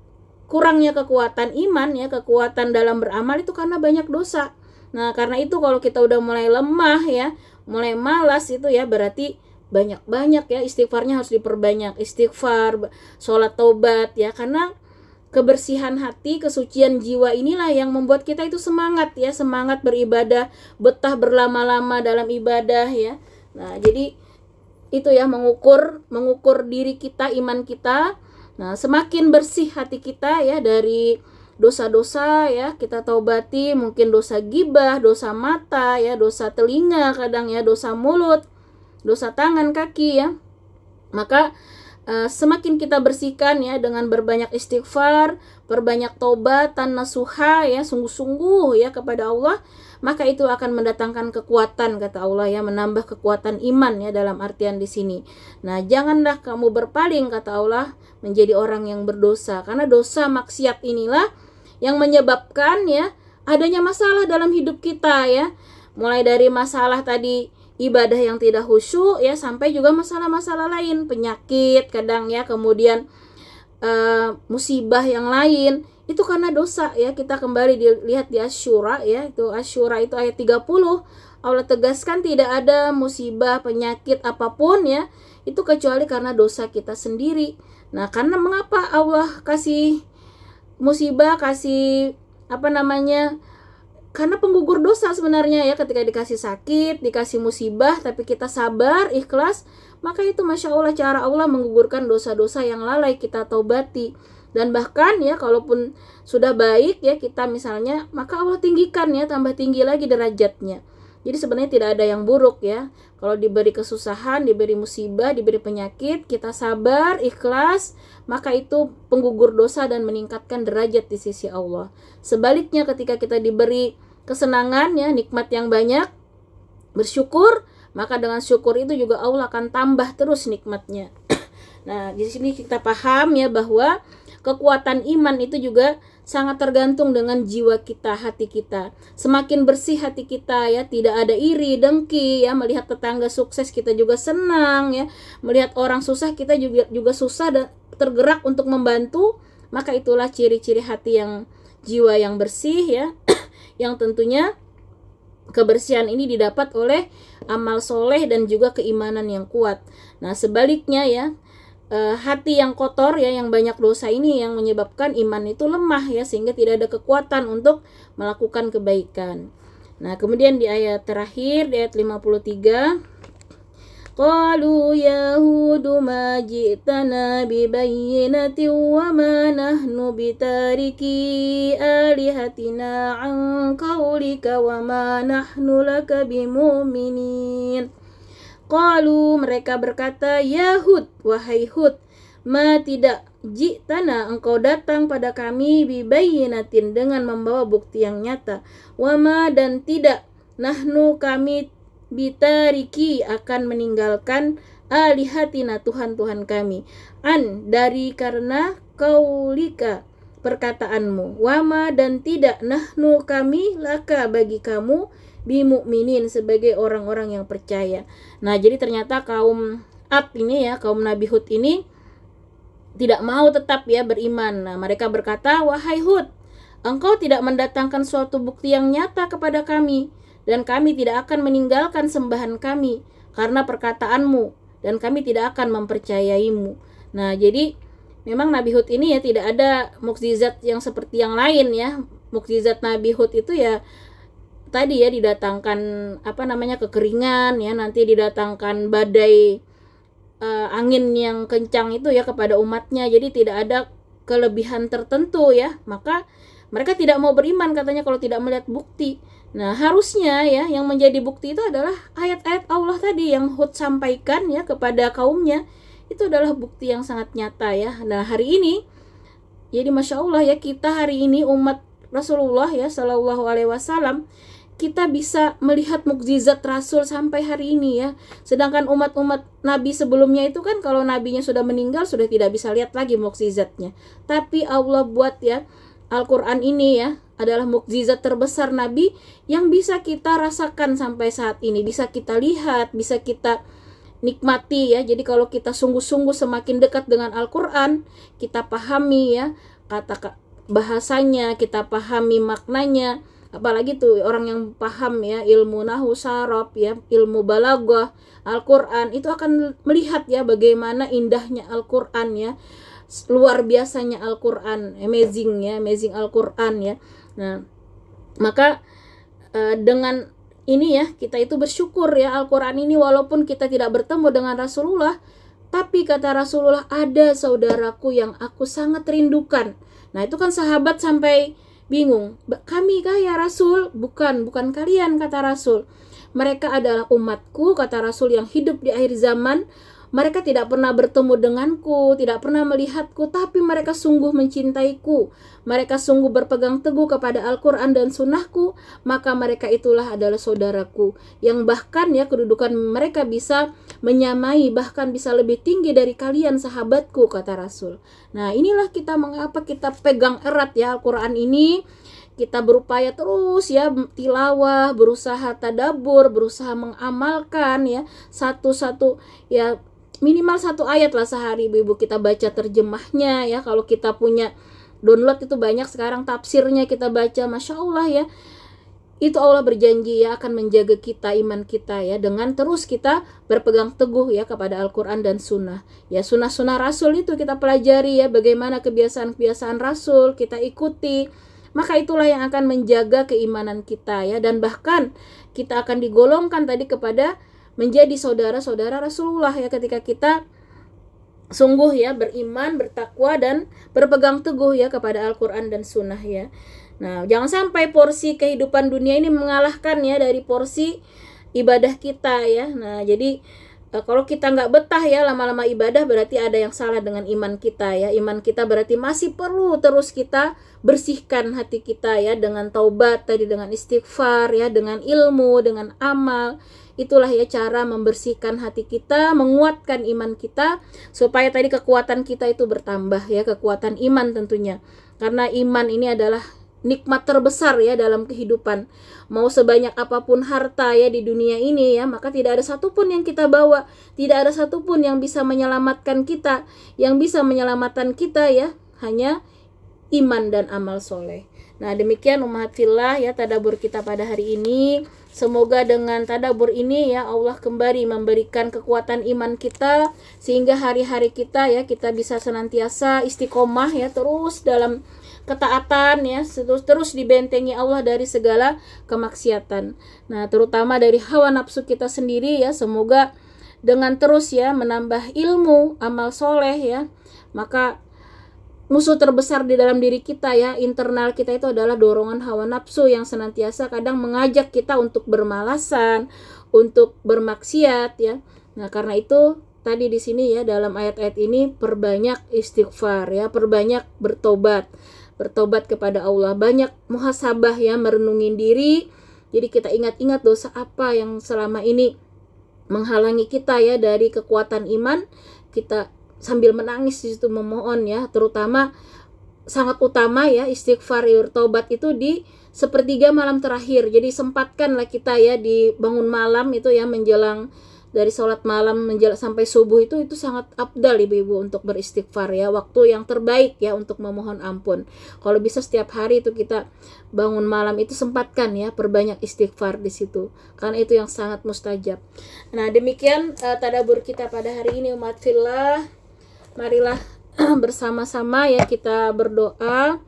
kurangnya kekuatan iman ya, kekuatan dalam beramal itu karena banyak dosa. Nah, karena itu kalau kita udah mulai lemah ya, mulai malas itu ya, berarti banyak-banyak ya istighfarnya, harus diperbanyak istighfar, sholat taubat ya, karena kebersihan hati, kesucian jiwa inilah yang membuat kita itu semangat ya, semangat beribadah, betah berlama-lama dalam ibadah ya. Nah, jadi itu ya, mengukur diri kita, iman kita. Nah, semakin bersih hati kita ya dari dosa-dosa ya, kita taubati, mungkin dosa gibah, dosa mata ya, dosa telinga kadang ya, dosa mulut, dosa tangan, kaki ya. Maka semakin kita bersihkan ya dengan berbanyak istighfar, berbanyak taubatan nasuha ya, sungguh-sungguh ya kepada Allah, maka itu akan mendatangkan kekuatan kata Allah ya, menambah kekuatan iman ya dalam artian di sini. Nah, janganlah kamu berpaling kata Allah menjadi orang yang berdosa, karena dosa maksiat inilah yang menyebabkan ya adanya masalah dalam hidup kita ya. Mulai dari masalah tadi ibadah yang tidak khusyuk ya, sampai juga masalah-masalah lain, penyakit kadang ya, kemudian musibah yang lain, itu karena dosa ya. Kita kembali dilihat di Asy-Syura ya, itu Asy-Syura itu ayat 30, Allah tegaskan tidak ada musibah, penyakit apapun ya, itu kecuali karena dosa kita sendiri. Nah, karena mengapa Allah kasih musibah, kasih karena penggugur dosa sebenarnya ya. Ketika dikasih sakit, dikasih musibah, tapi kita sabar, ikhlas, maka itu masya Allah cara Allah menggugurkan dosa-dosa yang lalai kita taubati. Dan bahkan ya, kalaupun sudah baik ya kita misalnya, maka Allah tinggikan ya, tambah tinggi lagi derajatnya. Jadi sebenarnya tidak ada yang buruk ya. Kalau diberi kesusahan, diberi musibah, diberi penyakit, kita sabar, ikhlas, maka itu penggugur dosa dan meningkatkan derajat di sisi Allah. Sebaliknya ketika kita diberi kesenangan ya, nikmat yang banyak, bersyukur, maka dengan syukur itu juga Allah akan tambah terus nikmatnya. Nah, di sini kita paham ya bahwa kekuatan iman itu juga sangat tergantung dengan jiwa kita, hati kita. Semakin bersih hati kita ya, tidak ada iri, dengki ya, melihat tetangga sukses kita juga senang ya, melihat orang susah kita juga susah dan tergerak untuk membantu, maka itulah ciri-ciri hati yang jiwa yang bersih ya, yang tentunya kebersihan ini didapat oleh amal soleh dan juga keimanan yang kuat. Nah sebaliknya ya, hati yang kotor ya, yang banyak dosa ini yang menyebabkan iman itu lemah ya, sehingga tidak ada kekuatan untuk melakukan kebaikan. Nah kemudian di ayat terakhir, di ayat 53, qalu yahudu ma ji'tana bibayyinatin wa ma nahnu bitariki alihatina an qaulika wa ma nahnu laka bimu'minin. Qalu, mereka berkata, Yahud, wahai Hud, ma tidak ji'tana, engkau datang pada kami bibayyinatin, dengan membawa bukti yang nyata, wa ma, dan tidak, nahnu, kami bitariki, akan meninggalkan alihatina, Tuhan-Tuhan kami, an, dari karena kaulika, perkataanmu, wa ma, dan tidak, nahnu, kami, laka, bagi kamu, bimu'minin, sebagai orang-orang yang percaya. Nah jadi ternyata kaum Ad ini ya, kaum Nabi Hud ini tidak mau tetap ya beriman. Nah mereka berkata, wahai Hud, engkau tidak mendatangkan suatu bukti yang nyata kepada kami, dan kami tidak akan meninggalkan sembahan kami karena perkataanmu, dan kami tidak akan mempercayaimu. Nah jadi memang Nabi Hud ini ya tidak ada mukjizat yang seperti yang lain ya. Mukjizat Nabi Hud itu ya tadi ya, didatangkan kekeringan ya, nanti didatangkan badai angin yang kencang itu ya kepada umatnya. Jadi tidak ada kelebihan tertentu ya, maka mereka tidak mau beriman katanya kalau tidak melihat bukti. Nah harusnya ya yang menjadi bukti itu adalah ayat-ayat Allah tadi yang Hud sampaikan ya kepada kaumnya, itu adalah bukti yang sangat nyata ya. Nah hari ini jadi Masya Allah ya, kita hari ini umat Rasulullah ya Shallallahu Alaihi Wasallam, kita bisa melihat mukjizat Rasul sampai hari ini ya. Sedangkan umat-umat Nabi sebelumnya itu kan kalau nabinya sudah meninggal sudah tidak bisa lihat lagi mukjizatnya. Tapi Allah buat ya, Al-Quran ini ya adalah mukjizat terbesar Nabi yang bisa kita rasakan sampai saat ini, bisa kita lihat, bisa kita nikmati ya. Jadi kalau kita sungguh-sungguh semakin dekat dengan Al-Quran, kita pahami ya kata bahasanya, kita pahami maknanya. Apalagi tuh orang yang paham ya ilmu nahwu saraf ya, ilmu balaghah Al-Quran, itu akan melihat ya bagaimana indahnya Al-Quran ya, luar biasanya Al-Quran, amazing ya, amazing Al-Quran ya. Nah maka dengan ini ya kita itu bersyukur ya, Al-Quran ini walaupun kita tidak bertemu dengan Rasulullah, tapi kata Rasulullah, ada saudaraku yang aku sangat rindukan. Nah itu kan sahabat sampai bingung, kami kah ya Rasul? Bukan kalian, kata Rasul. Mereka adalah umatku, kata Rasul, yang hidup di akhir zaman. Mereka tidak pernah bertemu denganku, tidak pernah melihatku, tapi mereka sungguh mencintaiku. Mereka sungguh berpegang teguh kepada Al-Quran dan Sunnahku, maka mereka itulah adalah saudaraku. Yang bahkan ya kedudukan mereka bisa menyamai, bahkan bisa lebih tinggi dari kalian sahabatku, kata Rasul. Nah inilah kita mengapa kita pegang erat ya Al-Quran ini. Kita berupaya terus ya tilawah, berusaha tadabbur, berusaha mengamalkan ya satu-satu ya, minimal satu ayat lah sehari ibu-ibu kita baca terjemahnya ya. Kalau kita punya download itu banyak sekarang tafsirnya kita baca, Masya Allah ya. Itu Allah berjanji ya akan menjaga kita, iman kita ya, dengan terus kita berpegang teguh ya kepada Al-Quran dan Sunnah ya. Sunnah-sunnah Rasul itu kita pelajari ya, bagaimana kebiasaan-kebiasaan Rasul kita ikuti, maka itulah yang akan menjaga keimanan kita ya. Dan bahkan kita akan digolongkan tadi kepada menjadi saudara-saudara Rasulullah ya, ketika kita sungguh ya beriman, bertakwa, dan berpegang teguh ya kepada Al-Quran dan Sunnah ya. Nah jangan sampai porsi kehidupan dunia ini mengalahkan ya dari porsi ibadah kita ya. Nah jadi kalau kita nggak betah ya lama-lama ibadah, berarti ada yang salah dengan iman kita ya. Iman kita berarti masih perlu terus kita bersihkan hati kita ya, dengan taubat tadi, dengan istighfar ya, dengan ilmu, dengan amal. Itulah ya cara membersihkan hati kita, menguatkan iman kita, supaya tadi kekuatan kita itu bertambah ya, kekuatan iman tentunya. Karena iman ini adalah nikmat terbesar ya dalam kehidupan. Mau sebanyak apapun harta ya di dunia ini ya, maka tidak ada satupun yang kita bawa, tidak ada satupun yang bisa menyelamatkan kita. Yang bisa menyelamatkan kita ya hanya iman dan amal soleh. Nah, demikian umat fillah ya tadabbur kita pada hari ini. Semoga dengan tadabbur ini ya Allah kembali memberikan kekuatan iman kita, sehingga hari-hari kita ya kita bisa senantiasa istiqomah ya, terus dalam ketaatan ya, terus dibentengi Allah dari segala kemaksiatan. Nah, terutama dari hawa nafsu kita sendiri ya. Semoga dengan terus ya menambah ilmu, amal soleh ya, maka musuh terbesar di dalam diri kita ya, internal kita itu adalah dorongan hawa nafsu yang senantiasa kadang mengajak kita untuk bermalasan, untuk bermaksiat ya. Nah, karena itu tadi di sini ya dalam ayat-ayat ini perbanyak istighfar ya, perbanyak bertobat kepada Allah, banyak muhasabah ya, merenungin diri. Jadi kita ingat-ingat dosa apa yang selama ini menghalangi kita ya dari kekuatan iman. Kita sambil menangis di situ memohon ya, terutama sangat utama ya istighfar bertobat itu di sepertiga malam terakhir. Jadi sempatkanlah kita ya di bangun malam itu ya, menjelang dari sholat malam menjelang sampai subuh itu sangat afdal ibu-ibu untuk beristighfar ya, waktu yang terbaik ya untuk memohon ampun. Kalau bisa setiap hari itu kita bangun malam itu sempatkan ya, perbanyak istighfar di situ, karena itu yang sangat mustajab. Nah, demikian tadabbur kita pada hari ini umat fillah. Marilah bersama-sama ya kita berdoa